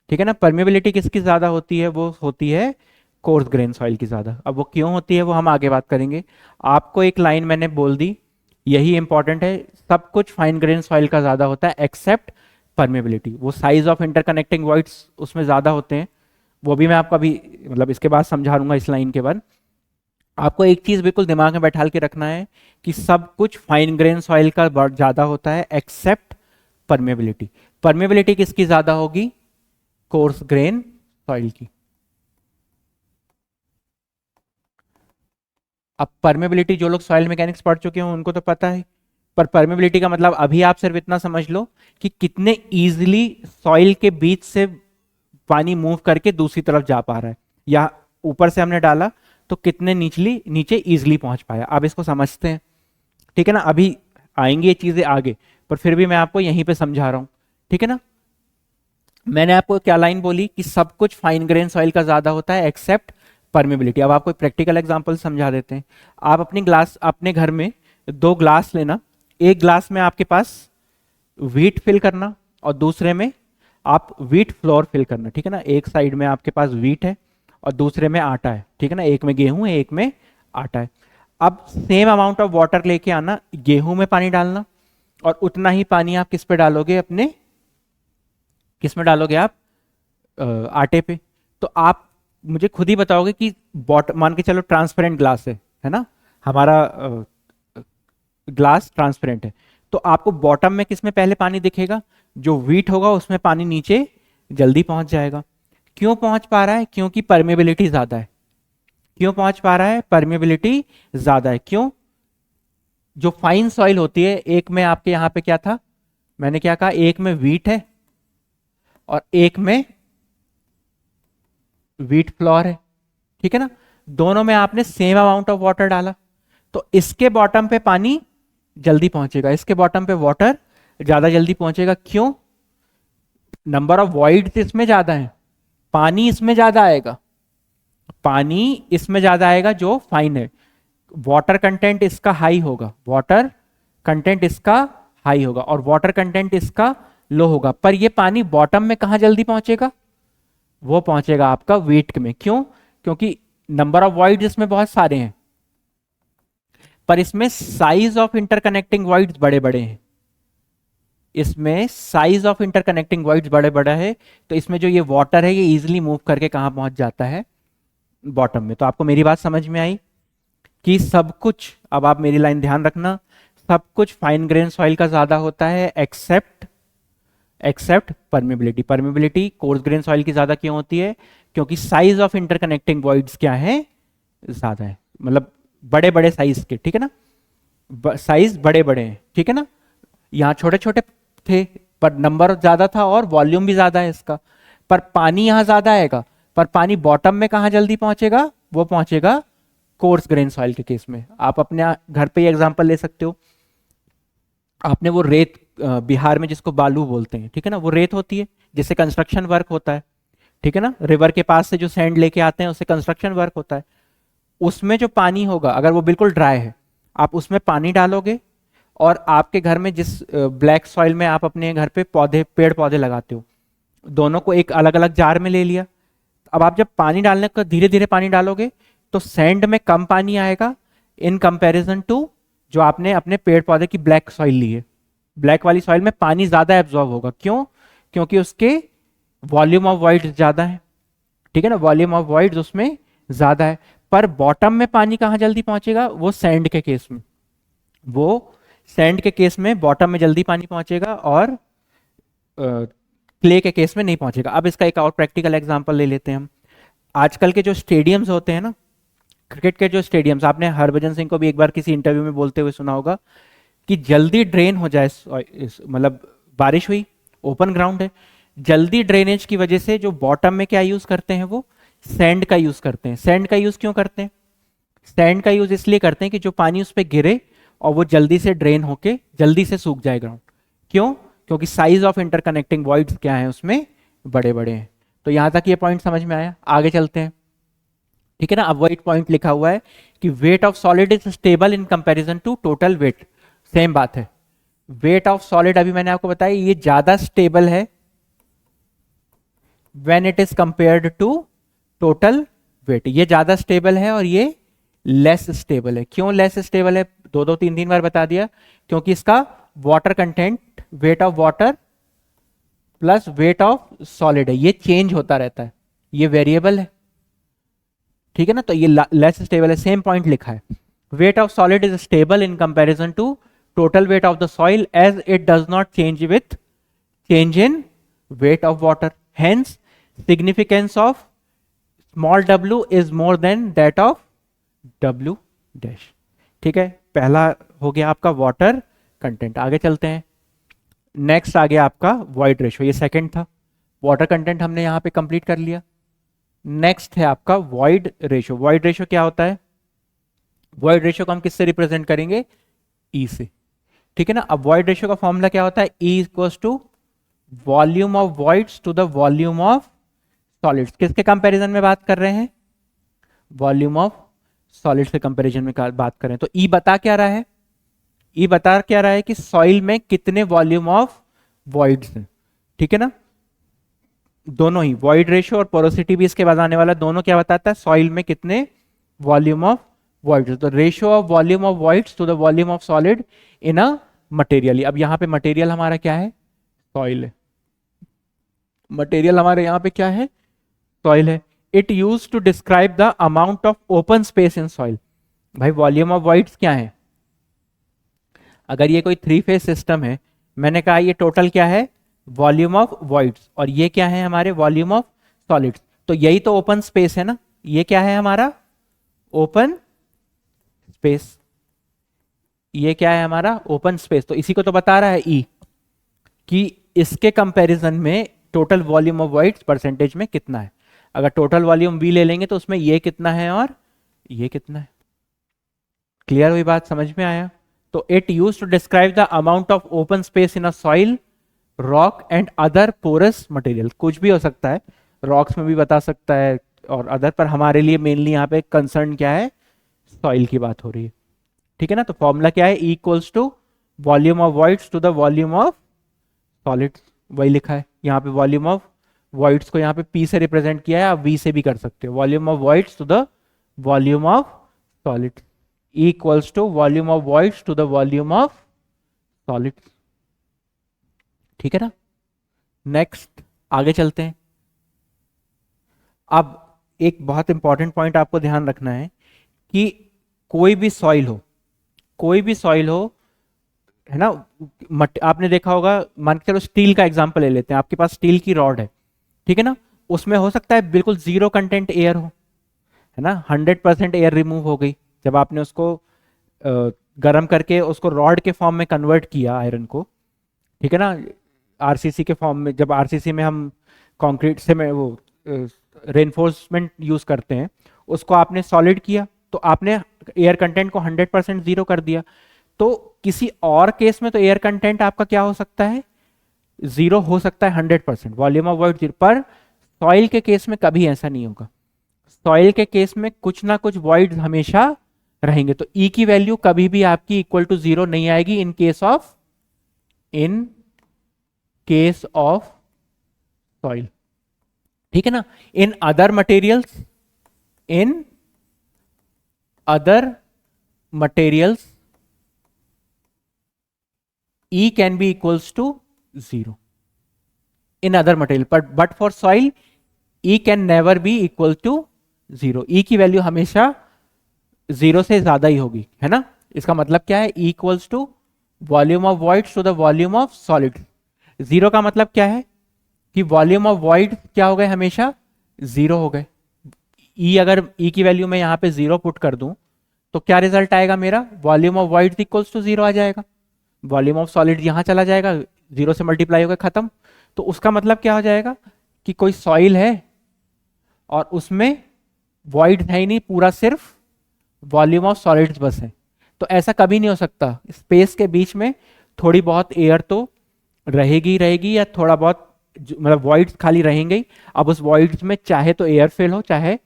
ठीक है ना। परमेबिलिटी किसकी ज्यादा होती है, वो होती है कोर्स ग्रेन सॉइल की ज्यादा। अब वो क्यों होती है वो हम आगे बात करेंगे। आपको एक लाइन मैंने बोल दी, यही इंपॉर्टेंट है। सब कुछ फाइन ग्रेन सॉइल का ज्यादा होता है एक्सेप्ट परमेबिलिटी। वो साइज ऑफ इंटरकनेक्टिंग वॉइड्स उसमें ज्यादा होते हैं, वो भी मैं आपको अभी मतलब इसके बाद समझा दूंगा, इस लाइन के बाद। आपको एक चीज बिल्कुल दिमाग में बैठा के रखना है कि सब कुछ फाइन ग्रेन सॉइल का ज्यादा होता है एक्सेप्ट परमेबिलिटी। परमेबिलिटी किसकी ज्यादा होगी, कोर्स ग्रेन सॉइल की। अब परमेबिलिटी, जो लोग सॉइल मैकेनिक्स पढ़ चुके हैं उनको तो पता है, पर परमेबिलिटी का मतलब अभी आप सिर्फ इतना समझ लो कि कितने इजीली सॉइल के बीच से पानी मूव करके दूसरी तरफ जा पा रहा है, या ऊपर से हमने डाला तो कितने नीचे इजीली पहुंच पाया। अब इसको समझते हैं, ठीक है ना। अभी आएंगी ये चीजें आगे, पर फिर भी मैं आपको यहीं पे समझा रहा हूं, ठीक है ना। मैंने आपको क्या लाइन बोली कि सब कुछ फाइन ग्रेन सॉइल का ज्यादा होता है एक्सेप्ट परमेबिलिटी। अब आपको प्रैक्टिकल एग्जांपल समझा देते हैं। आप अपने घर में दो ग्लास लेना, एक ग्लास में आपके पास व्हीट फिल करना और दूसरे में आप व्हीट फ्लोर फिल करना, ठीक है ना। एक साइड में आपके पास व्हीट है और दूसरे में आटा है, ठीक है ना। एक में गेहूं है, एक में आटा है। अब सेम अमाउंट ऑफ वाटर लेके आना, गेहूं में पानी डालना, और उतना ही पानी आप किस पे डालोगे, अपने किस में डालोगे आप, आटे पे। तो आप मुझे खुद ही बताओगे कि मान के चलो ट्रांसपेरेंट ग्लास है ना, हमारा ग्लास ट्रांसपेरेंट है, तो आपको बॉटम में किस में पहले पानी दिखेगा, जो व्हीट होगा उसमें पानी नीचे जल्दी पहुंच जाएगा। क्यों पहुंच पा रहा है, क्योंकि परमेबिलिटी ज्यादा है। क्यों पहुंच पा रहा है, परमेबिलिटी ज्यादा है। क्यों, जो फाइन सॉइल होती है, एक में आपके यहां पे क्या था, मैंने क्या कहा, एक में व्हीट है और एक में व्हीट फ्लोर है, ठीक है ना। दोनों में आपने सेम अमाउंट ऑफ वाटर डाला, तो इसके बॉटम पे पानी जल्दी पहुंचेगा, इसके बॉटम पे वाटर ज्यादा जल्दी पहुंचेगा। क्यों, नंबर ऑफ वॉइड्स इसमें ज्यादा है, पानी इसमें ज्यादा आएगा, पानी इसमें ज्यादा आएगा जो फाइन है। वाटर कंटेंट इसका हाई होगा, वाटर कंटेंट इसका हाई होगा, और वाटर कंटेंट इसका लो होगा। पर ये पानी बॉटम में कहां जल्दी पहुंचेगा, वो पहुंचेगा आपका वेट में। क्यों, क्योंकि नंबर ऑफ वॉइड्स इसमें बहुत सारे हैं, पर इसमें साइज ऑफ इंटरकनेक्टिंग वॉइड्स बड़े बड़े हैं। इसमें साइज ऑफ इंटरकनेक्टिंग वॉइड्स बड़े बड़े है, तो इसमें जो ये वाटर है ये इजीली मूव करके कहां पहुंच जाता है, बॉटम में। तो आपको मेरी बात समझ में आई कि सब कुछ, अब आप मेरी लाइन ध्यान रखना, सब कुछ फाइन ग्रेन सॉइल का ज्यादा होता है except permeability. Permeability coarse grain soil की ज्यादा क्यों होती है, क्योंकि साइज ऑफ इंटरकनेक्टिंग वॉइड्स क्या है, ज्यादा है, मतलब बड़े बड़े साइज के, ठीक है ना। साइज बड़े बड़े हैं, ठीक है ना। यहाँ छोटे छोटे थे पर नंबर ज्यादा था और वॉल्यूम भी ज्यादा है इसका, पर पानी यहाँ ज्यादा आएगा, पर पानी बॉटम में कहां जल्दी पहुंचेगा, वो पहुंचेगा कोर्स ग्रेन सॉइल के केस में। आप अपने घर पे ही एग्जांपल ले सकते हो। आपने वो रेत, बिहार में जिसको बालू बोलते हैं, ठीक है ना, वो रेत होती है जिससे कंस्ट्रक्शन वर्क होता है, ठीक है ना। रिवर के पास से जो सैंड लेके आते हैं उससे कंस्ट्रक्शन वर्क होता है। उसमें जो पानी होगा, अगर वो बिल्कुल ड्राई है, आप उसमें पानी डालोगे, और आपके घर में जिस ब्लैक सॉइल में आप अपने घर पे पेड़ पौधे लगाते हो, दोनों को एक अलग अलग जार में ले लिया। अब आप जब पानी डालने का धीरे धीरे पानी डालोगे, तो सैंड में कम पानी आएगा इन कंपैरिजन टू जो आपने अपने पेड़ पौधे की ब्लैक सॉइल ली है। ब्लैक वाली सॉइल में पानी ज्यादा एब्जॉर्ब होगा, क्यों? क्योंकि उसके वॉल्यूम ऑफ वॉइड ज्यादा है, ठीक है ना, वॉल्यूम ऑफ वॉइड उसमें ज्यादा है। पर बॉटम में पानी कहां जल्दी पहुंचेगा? वो सैंड के केस में, वो सैंड के केस में बॉटम में जल्दी पानी पहुंचेगा और क्ले के केस में नहीं पहुंचेगा। अब इसका एक और प्रैक्टिकल एग्जांपल ले लेते हैं हम। आजकल के जो स्टेडियम्स होते हैं ना, क्रिकेट के जो स्टेडियम्स, आपने हरभजन सिंह को भी एक बार किसी इंटरव्यू में बोलते हुए सुना होगा कि जल्दी ड्रेन हो जाए, मतलब बारिश हुई, ओपन ग्राउंड है, जल्दी ड्रेनेज की वजह से जो बॉटम में क्या यूज करते हैं, वो सैंड का यूज करते हैं। सैंड का यूज क्यों करते हैं? सैंड का यूज इसलिए करते हैं कि जो पानी उस पर गिरे और वो जल्दी से ड्रेन होके जल्दी से सूख जाए ग्राउंड। क्यों? क्योंकि साइज ऑफ इंटरकनेक्टिंग वॉइड्स क्या है उसमें, बड़े बड़े हैं। तो यहां तक ये पॉइंट समझ में आया, आगे चलते हैं, ठीक है ना। अब वही पॉइंट लिखा हुआ है कि weight of solid is stable in comparison to total weight. Same बात है, वेट ऑफ सॉलिड अभी मैंने आपको बताया ये ज्यादा स्टेबल है when it is compared to total weight. ये ज्यादा स्टेबल है और ये लेस स्टेबल है। क्यों लेस स्टेबल है? दो दो तीन तीन बार बता दिया, क्योंकि इसका water content, wait of water plus wait of solid है, ये चेंज होता रहता है, ये वेरिएबल है, ठीक है ना। तो ये लेस स्टेबल है, सेम पॉइंट लिखा है। Weight of solid is stable in comparison to total weight of the soil as it does not change with change in weight of water, hence significance of small w is more than that of w dash, ठीक है। पहला हो गया आपका water content. आगे चलते हैं, next आ गया आपका वॉइड रेशियो, ये सेकंड था। वाटर कंटेंट हमने यहां पे कंप्लीट कर लिया। नेक्स्ट है आपका वॉइड रेशियो। वॉइड रेशियो क्या होता है? वॉइड रेशियो को हम किससे रिप्रेजेंट करेंगे? ई से, ठीक है ना। अब वॉइड रेशियो का फॉर्मूला क्या होता है? E equals to volume of voids to the volume of solids. किसके कंपैरिजन में बात कर रहे हैं? वॉल्यूम ऑफ सॉलिड्स के कंपैरिजन में बात करें तो ई बता क्या रहा है? ई बता क्या रहा है कि सॉइल में कितने वॉल्यूम ऑफ वॉइड्स हैं, ठीक है ना। दोनों ही, वॉइड रेशियो और पोरोसिटी भी इसके बाद आने वाला, दोनों क्या बताता है? सॉइल में कितने वॉल्यूम ऑफ वॉइड्स। तो ratio of volume of voids to the volume of solid in a material. अब यहां पे मटेरियल हमारा क्या है? सॉइल है। मटेरियल हमारे यहां पे क्या है? सॉइल है। It use to describe the amount of open space in soil. भाई वॉल्यूम ऑफ वॉइड्स क्या है? अगर ये कोई थ्री फेज सिस्टम है, मैंने कहा ये टोटल क्या है? वॉल्यूम ऑफ वॉइड्स, और ये क्या है हमारे? Volume of solids. तो यही तो ओपन स्पेस है ना, ये क्या है हमारा? Open space. ये क्या है हमारा? Open space. तो इसी को तो बता रहा है ई कि इसके कंपैरिजन में total volume of voids percentage में कितना है। अगर टोटल वॉल्यूम वी ले लेंगे तो उसमें ये कितना है और ये कितना है। क्लियर हुई बात? समझ में आया? तो it use to describe the amount of open space in a soil, rock and other porous material. कुछ भी हो सकता है, रॉक्स में भी बता सकता है और अदर, पर हमारे लिए मेनली यहाँ पे कंसर्न क्या है? सॉइल की बात हो रही है, ठीक है ना। तो फॉर्मूला क्या है? Equals to volume of voids to the volume of solids. वही लिखा है यहाँ पे, वॉल्यूम ऑफ वॉइड्स को यहाँ पे पी से रिप्रेजेंट किया है, आप वी से भी कर सकते हो। Volume of voids to the volume of solids equals to volume of voids to the volume of solids, ठीक है ना। नेक्स्ट आगे चलते हैं। अब एक बहुत इंपॉर्टेंट पॉइंट आपको ध्यान रखना है कि कोई भी सॉइल हो, कोई भी सॉइल हो, है ना, आपने देखा होगा, मान के चलो स्टील का एग्जांपल ले लेते हैं, आपके पास स्टील की रॉड है, ठीक है ना, उसमें हो सकता है बिल्कुल जीरो कंटेंट एयर हो, है ना, 100% एयर रिमूव हो गई जब आपने उसको गर्म करके उसको रॉड के फॉर्म में कन्वर्ट किया आयरन को, ठीक है ना। आरसीसी के फॉर्म में, जब आरसीसी में हम कंक्रीट से में वो रेनफोर्समेंट यूज करते हैं, उसको आपने सॉलिड किया तो आपने एयर कंटेंट को 100% जीरो कर दिया। तो किसी और केस में तो एयर कंटेंट आपका क्या हो सकता है? जीरो हो सकता है 100%, वॉल्यूम ऑफ वॉइड जीरो। पर सॉइल के केस में कभी ऐसा नहीं होगा। सॉइल के केस में कुछ ना कुछ वॉइड हमेशा रहेंगे। तो ई की वैल्यू कभी भी आपकी इक्वल टू जीरो नहीं आएगी इन केस ऑफ सॉइल, ठीक है ना। In other materials, in other materials E can be equals to 0 in other material, but for soil E can never be equal to 0. E की value हमेशा 0 से ज्यादा ही होगी, है ना. इसका मतलब क्या है, E equals to volume of voids to the volume of solid. 0 का मतलब क्या है कि वॉल्यूम ऑफ वॉइड क्या हो गए, हमेशा 0 हो गए. E अगर E की वैल्यू में यहाँ पे 0 पुट कर दूं तो क्या रिजल्ट आएगा मेरा, volume of void equals to 0 आ जाएगा. वॉल्यूम ऑफ सॉलिड यहां चला जाएगा, 0 से मल्टीप्लाई होकर खत्म. तो उसका मतलब क्या हो जाएगा कि कोई सॉइल है और उसमें वॉइड है ही नहीं, पूरा सिर्फ वॉल्यूम ऑफ सॉलिड्स बस है. तो ऐसा कभी नहीं हो सकता. स्पेस के बीच में थोड़ी बहुत एयर तो रहेगी रहेगी, या थोड़ा बहुत मतलब वॉइड्स खाली रहेंगे ही. अब उस वॉइड्स में चाहे तो एयर फिल हो चाहे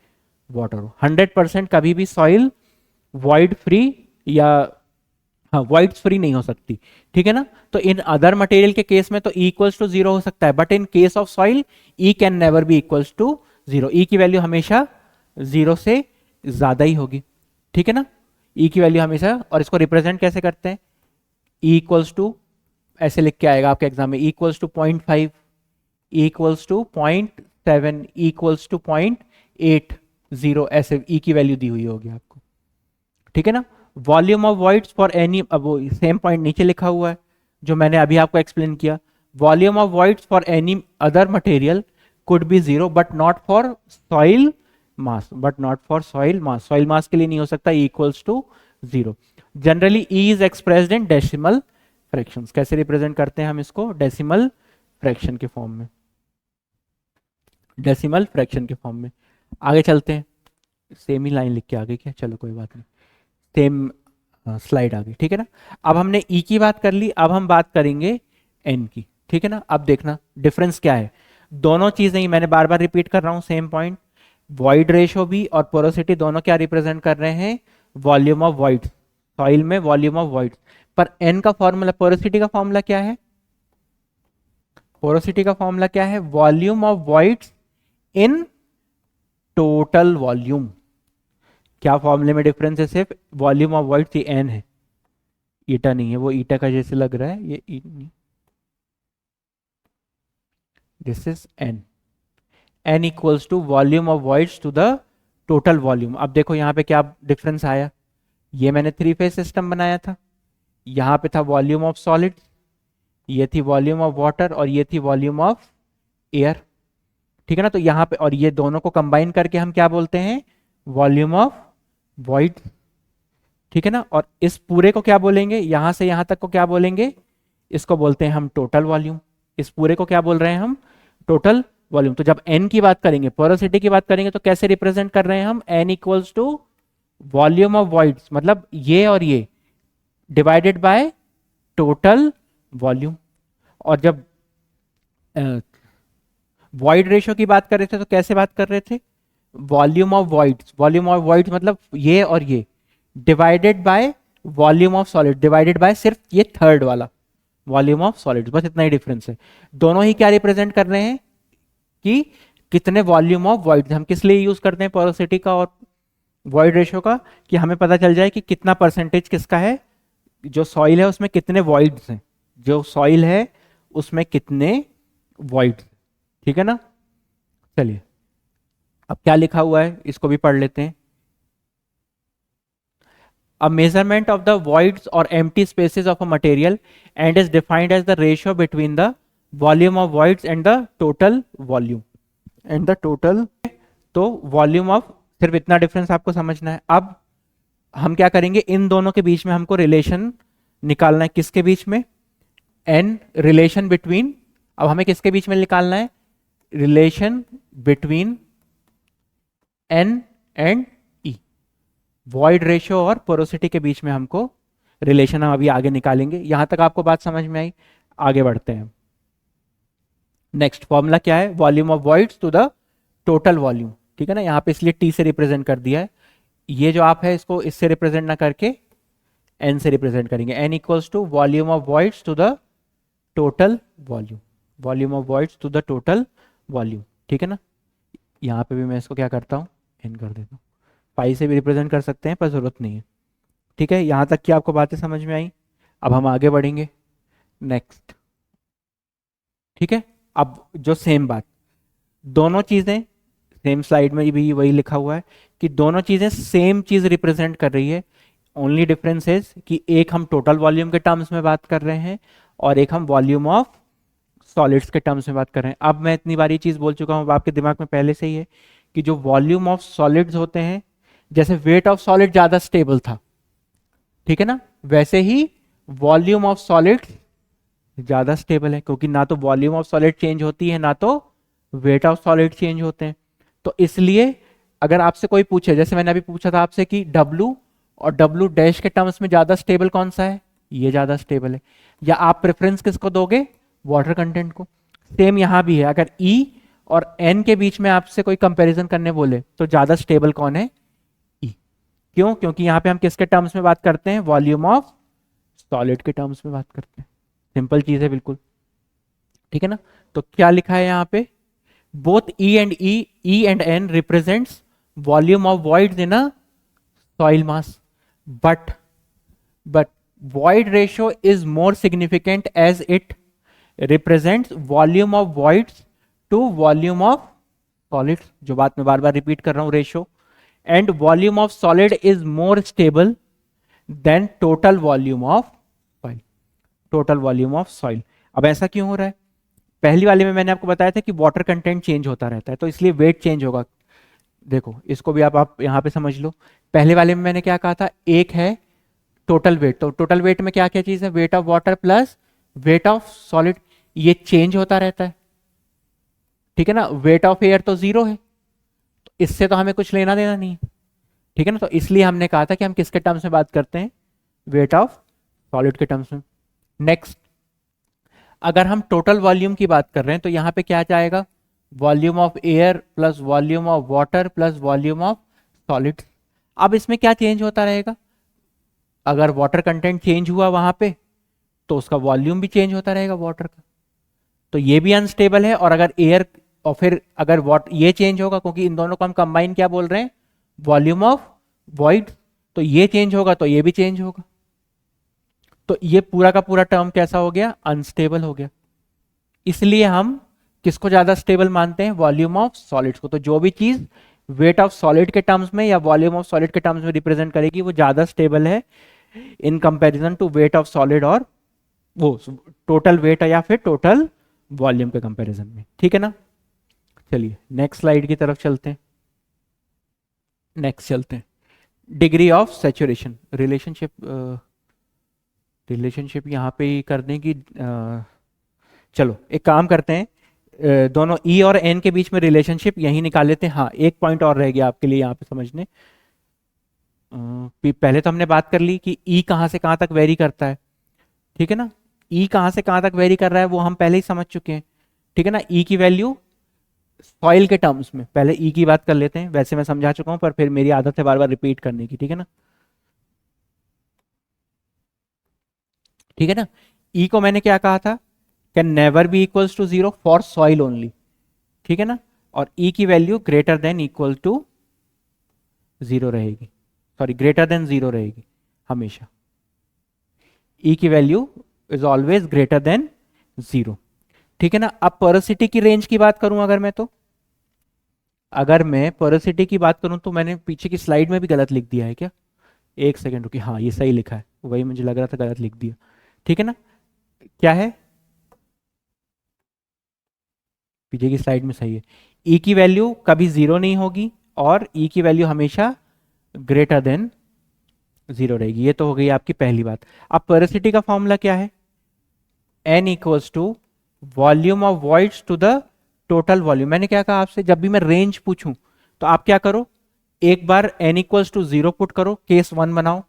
वाटर हो, 100% कभी भी सॉइल वॉइड फ्री या हाँ वॉइड्स फ्री नहीं हो सकती. ठीक है ना. तो इन अदर मटेरियल के केस में तो E इक्वल्स टू 0 हो सकता है, but in case of soil E can never be equals to 0. E की वैल्यू हमेशा 0 से ज्यादा ही होगी. ठीक है ना. E की वैल्यू हमेशा, और इसको रिप्रेजेंट कैसे करते हैं, E इक्वल्स टू ऐसे लिख के आएगा आपके एग्जाम में, E equals to 0.5, E equals to 0.7, E equals to 0.80, ऐसे E की वैल्यू दी हुई होगी आपको. ठीक है ना. Volume of voids for any, अब वो सेम पॉइंट नीचे लिखा हुआ है जो मैंने अभी आपको एक्सप्लेन किया. Volume of voids for any other material could be 0 but not for soil mass, but not for soil mass. Soil mass के लिए नहीं हो सकता E equals to 0. Generally E is expressed in decimal fractions. कैसे represent करते हैं हम इसको, डेसिमल फ्रैक्शन के फॉर्म में, डेसिमल फ्रैक्शन के फॉर्म में. आगे चलते हैं. सेम ही लाइन लिख के आगे क्या, चलो कोई बात नहीं, सेम स्लाइड आ गई. ठीक है ना. अब हमने E की बात कर ली, अब हम बात करेंगे N की. ठीक है ना. अब देखना डिफरेंस क्या है. दोनों चीजें ही मैंने बार बार रिपीट कर रहा हूं, सेम पॉइंट. वॉइड रेशो भी और पोरोसिटी दोनों क्या रिप्रेजेंट कर रहे हैं, वॉल्यूम ऑफ वॉइड. सॉइल में वॉल्यूम ऑफ वॉइड, पर N का फॉर्मूला, पोरोसिटी का फॉर्मूला क्या है, पोरोसिटी का फॉर्मूला क्या है, volume of void in total volume. क्या फॉर्मूले में डिफरेंस है, सिर्फ वॉल्यूम ऑफ वॉइड थी, एन है, ईटा नहीं है. वो ईटा का जैसे लग रहा है, ये this is N. N equals to volume of voids to the total volume. अब देखो यहाँ पे क्या डिफरेंस आया, ये मैंने 3 फेज सिस्टम बनाया था, यहाँ पे था वॉल्यूम ऑफ सॉलिड, ये थी वॉल्यूम ऑफ वाटर और ये थी वॉल्यूम ऑफ एयर. ठीक है ना. तो यहाँ पे और ये दोनों को कंबाइन करके हम क्या बोलते हैं, वॉल्यूम ऑफ वॉइड. ठीक है ना. और इस पूरे को क्या बोलेंगे, यहां से यहां तक को क्या बोलेंगे, इसको बोलते हैं हम टोटल वॉल्यूम. इस पूरे को क्या बोल रहे हैं हम, टोटल वॉल्यूम. तो जब एन की बात करेंगे, पोरोसिटी की बात करेंगे, तो कैसे रिप्रेजेंट कर रहे हैं हम, N equals to volume of voids, मतलब ये और ये डिवाइडेड बाय टोटल वॉल्यूम. और जब वॉइड रेशियो की बात कर रहे थे तो कैसे बात कर रहे थे, volume of voids, volume of voids मतलब ये और ये divided by volume of solid, divided bye सिर्फ ये थर्ड वाला वॉल्यूम ऑफ सॉलिड्स. बस इतना ही डिफरेंस है. दोनों ही क्या रिप्रेजेंट कर रहे हैं कि कितने वॉल्यूम ऑफ वॉइड. हम किस लिए यूज करते हैं पोरोसिटी का और वॉइड रेशियो का, कि हमें पता चल जाए कि कितना परसेंटेज किसका है, जो सॉइल है उसमें कितने वॉइड्स हैं, जो सॉइल है उसमें कितने वॉइड्स. ठीक है ना. चलिए अब क्या लिखा हुआ है इसको भी पढ़ लेते हैं. A measurement of the voids or empty spaces of a material and is defined as the ratio between the volume of voids and the total volume and the total. तो volume of, सिर्फ इतना difference आपको समझना है. अब हम क्या करेंगे, इन दोनों के बीच में हमको रिलेशन निकालना है. किसके बीच में, n रिलेशन बिटवीन. अब हमें किसके बीच में निकालना है, relation between n and void ratio और पोरोसिटी के बीच में हमको रिलेशन हम अभी आगे निकालेंगे. यहां तक आपको बात समझ में आई. आगे बढ़ते हैं. नेक्स्ट फॉर्मूला क्या है, volume of voids to the total volume. ठीक है ना. यहां पे इसलिए टी से रिप्रेजेंट कर दिया है. ये जो आप है इसको इससे रिप्रेजेंट ना करके एन से रिप्रेजेंट करेंगे. N equals to volume of voids to the total volume, volume of voids to the total volume. ठीक है ना. यहां पे भी मैं इसको क्या करता हूं, एन कर देता हूं. पाई से भी रिप्रेजेंट कर सकते हैं पर ज़रूरत नहीं है। ठीक है, यहाँ तक की आपको बातें समझ में आई। अब हम आगे बढ़ेंगे नेक्स्ट। ठीक है, अब जो सेम बात, दोनों चीज़ें सेम स्लाइड में भी वही लिखा हुआ है कि दोनों चीज़ें सेम चीज़ रिप्रेजेंट कर रही है। ओनली डिफरेंस इज कि एक हम टोटल वॉल्यूम के टर्म्स में बात कर रहे हैं और एक हम वॉल्यूम ऑफ सॉलिड्स के टर्म्स में बात कर रहे हैं। अब मैं इतनी बार ये चीज़ बोल चुका हूँ, अब आपके दिमाग में पहले से ही है कि जो वॉल्यूम ऑफ सॉलिड्स होते हैं, जैसे वेट ऑफ सॉलिड ज़्यादा स्टेबल था, ठीक है ना, वैसे ही वॉल्यूम ऑफ सॉलिड ज़्यादा स्टेबल है, क्योंकि ना तो वॉल्यूम ऑफ सॉलिड चेंज होती है ना तो वेट ऑफ सॉलिड चेंज होते हैं। तो इसलिए अगर आपसे कोई पूछे, जैसे मैंने अभी पूछा था आपसे कि W और W डैश के टर्म्स में ज़्यादा स्टेबल कौन सा है, ये ज़्यादा स्टेबल है, या आप प्रेफरेंस किसको दोगे, वाटर कंटेंट को। सेम यहाँ भी है, अगर E और N के बीच में आपसे कोई कंपैरिजन करने बोले तो ज़्यादा स्टेबल कौन है, E। क्यों, क्योंकि यहाँ पे हम किसके टर्म्स में बात करते हैं, वॉल्यूम ऑफ सॉलिड के टर्म्स में बात करते हैं। सिंपल चीज़ है बिल्कुल, ठीक है ना। तो क्या लिखा है यहाँ पे, both E and N represents volume of voids in a soil mass, but void ratio is more significant as it represents volume of voids to volume of solids, जो बात मैं बार बार रिपीट कर रहा हूं, ratio, and volume of solid is more stable than total volume of soil, total volume of soil। अब ऐसा क्यों हो रहा है, पहली वाले में मैंने आपको बताया था कि वाटर कंटेंट चेंज होता रहता है तो इसलिए वेट चेंज होगा। देखो इसको भी आप यहाँ पे समझ लो, पहले वाले में मैंने क्या कहा था, एक है टोटल वेट, तो टोटल वेट में क्या क्या चीज है, weight of water plus wait of solid, ये चेंज होता रहता है, ठीक है ना। वेट ऑफ एयर तो जीरो है, तो इससे तो हमें कुछ लेना देना नहीं है, ठीक है ना। तो इसलिए हमने कहा था कि हम किसके टर्म्स में बात करते हैं, वेट ऑफ सॉलिड के टर्म्स में। नेक्स्ट, अगर हम टोटल वॉल्यूम की बात कर रहे हैं तो यहाँ पे क्या जाएगा, volume of air plus volume of water plus volume of solid. अब इसमें क्या चेंज होता रहेगा, अगर वाटर कंटेंट चेंज हुआ वहां पे तो उसका वॉल्यूम भी चेंज होता रहेगा वाटर का, तो ये भी अनस्टेबल है। और अगर एयर और फिर अगर ये चेंज होगा, क्योंकि इन दोनों को हम कंबाइन क्या बोल रहे हैं, वॉल्यूम ऑफ वॉइड, तो ये चेंज होगा तो ये भी चेंज होगा, तो ये पूरा का पूरा टर्म कैसा हो गया, अनस्टेबल हो गया। इसलिए हम किसको ज्यादा स्टेबल मानते हैं, वॉल्यूम ऑफ सॉलिड्स को। तो जो भी चीज वेट ऑफ सॉलिड के टर्म्स में या वॉल्यूम ऑफ सॉलिड के टर्म्स में रिप्रेजेंट करेगी वो ज्यादा स्टेबल है in comparison to weight of solid और वो टोटल वेट या फिर टोटल वॉल्यूम के कंपैरिजन में, ठीक है ना। चलिए नेक्स्ट स्लाइड की तरफ चलते हैं। नेक्स्ट चलते हैं, डिग्री ऑफ सैचुरेशन, रिलेशनशिप यहाँ पे ही करने की, चलो एक काम करते हैं, दोनों E और N के बीच में रिलेशनशिप यही निकाल लेते हैं। हाँ, एक पॉइंट और रह गया आपके लिए यहाँ पे समझने, पहले तो हमने बात कर ली कि E कहाँ से कहाँ तक वेरी करता है, ठीक है ना। E कहाँ से कहाँ तक वेरी कर रहा है वो हम पहले ही समझ चुके हैं, ठीक है ना। E की वैल्यू सॉइल के टर्म्स में, पहले E की बात कर लेते हैं, वैसे मैं समझा चुका हूँ पर फिर मेरी आदत है बार बार रिपीट करने की, ठीक है ना। ठीक है ना, E को मैंने क्या कहा था, can never be equals to zero for soil only, ठीक है ना। और E की value greater than equal to zero रहेगी, सॉरी ग्रेटर देन जीरो रहेगी हमेशा। E की value is always greater than zero, ठीक है ना। अब पोरोसिटी की रेंज की बात करूं अगर मैं, तो अगर मैं पोरोसिटी की बात करूं तो मैंने पीछे की स्लाइड में भी गलत लिख दिया है क्या, एक सेकेंड रुकिए, हाँ ये सही लिखा है, वही मुझे लग रहा था गलत लिख दिया, ठीक है ना। क्या है, पीछे की स्लाइड में सही है, E की वैल्यू कभी जीरो नहीं होगी और E की वैल्यू हमेशा ग्रेटर देन जीरो रहेगी, ये तो हो गई आपकी पहली बात। अब पोरोसिटी का फॉर्मूला क्या है, N equals to volume of voids to the total volume. मैंने क्या कहा आपसे, जब भी मैं रेंज पूछूं तो आप क्या करो, एक बार N equals to zero put करो, केस वन बनाओ,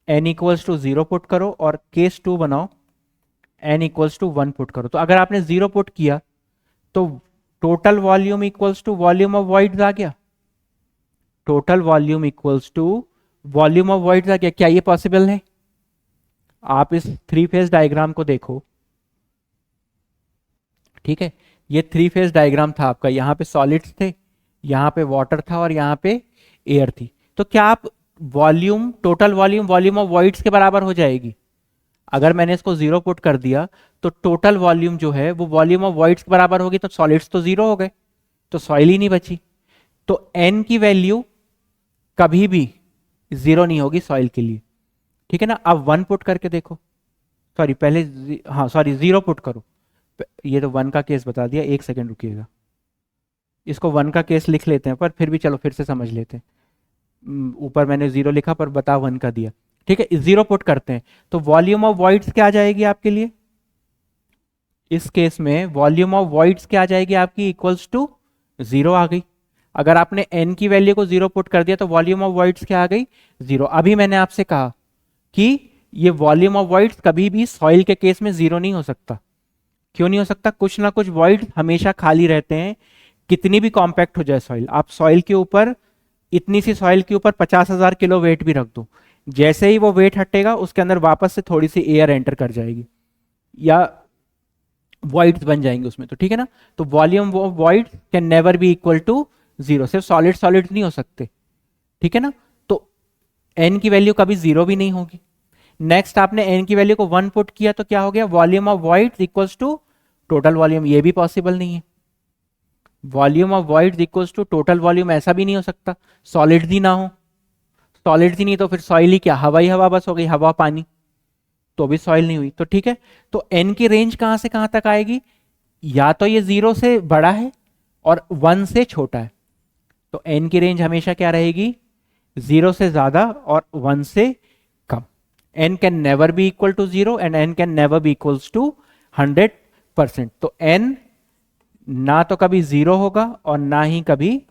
N equals to zero put करो, और केस टू बनाओ, N equals to one put करो। तो अगर आपने जीरो पुट किया तो total volume equals to volume of voids आ गया, total volume equals to volume of voids आ गया। क्या ये पॉसिबल है, आप इस थ्री फेज डायग्राम को देखो, ठीक है, ये थ्री फेज डायग्राम था आपका, यहाँ पे सॉलिड्स थे, यहाँ पे वाटर था और यहाँ पे एयर थी। तो क्या आप volume, total volume volume of voids के बराबर हो जाएगी? अगर मैंने इसको जीरो पुट कर दिया तो टोटल वॉल्यूम जो है वो वॉल्यूम ऑफ वॉइड्स के बराबर होगी, तो सॉलिड्स तो जीरो हो गए, तो सॉइल ही नहीं बची। तो एन की वैल्यू कभी भी जीरो नहीं होगी सॉइल के लिए, ठीक है ना। अब वन पुट करके देखो, सॉरी पहले हाँ सॉरी जीरो पुट करो। ये तो वन का केस बता दिया, एक सेकेंड रुकिएगा, इसको वन का केस लिख लेते हैं, पर फिर भी चलो फिर से समझ लेते हैं। ऊपर मैंने जीरो लिखा पर बता वन का दिया, ठीक है। जीरो पुट करते हैं तो वॉल्यूम ऑफ वॉइड्स क्या आ जाएगी आपके लिए? इस केस में वॉल्यूम ऑफ वॉइड्स क्या आ जाएगी आपकी? इक्वल्स टू जीरो आ गई। अगर आपने एन की वैल्यू को जीरो पुट कर दिया तो वॉल्यूम ऑफ वॉइड्स क्या आ गई? जीरो। अभी मैंने आपसे कहा कि ये वॉल्यूम ऑफ वॉइड्स कभी भी सॉइल के केस में जीरो नहीं हो सकता। क्यों नहीं हो सकता? कुछ ना कुछ वॉइड हमेशा खाली रहते हैं, कितनी भी कॉम्पैक्ट हो जाए सॉइल। आप सॉइल के ऊपर, इतनी सी सॉइल के ऊपर 50,000 किलो वेट भी रख दो, जैसे ही वो वेट हटेगा उसके अंदर वापस से थोड़ी सी एयर एंटर कर जाएगी या वॉइड्स बन जाएंगे उसमें, तो ठीक है ना। तो volume of void can never be equal to zero. सिर्फ सॉलिड सॉलिड नहीं हो सकते, ठीक है ना। तो एन की वैल्यू कभी जीरो भी नहीं होगी। नेक्स्ट आपने एन की वैल्यू को वन पुट किया तो क्या हो गया? Volume of void equals to total volume. ये भी पॉसिबल नहीं है। Volume of void equals to total volume, ऐसा भी नहीं हो सकता, सॉलिड ही ना हो। सॉलिड ही नहीं तो फिर सॉइल ही क्या? हवा ही हवा बस हो गई, हवा पानी, तो भी सॉइल नहीं हुई। तो ठीक है, तो एन की रेंज कहां से कहां तक आएगी? या तो ये जीरो से बड़ा है और वन से छोटा है, तो एन की रेंज हमेशा क्या रहेगी? जीरो से ज्यादा और वन से कम। N can never be equal to zero and N can never be equals to 100%। तो एन ना तो कभी जीरो होगा और ना ही कभी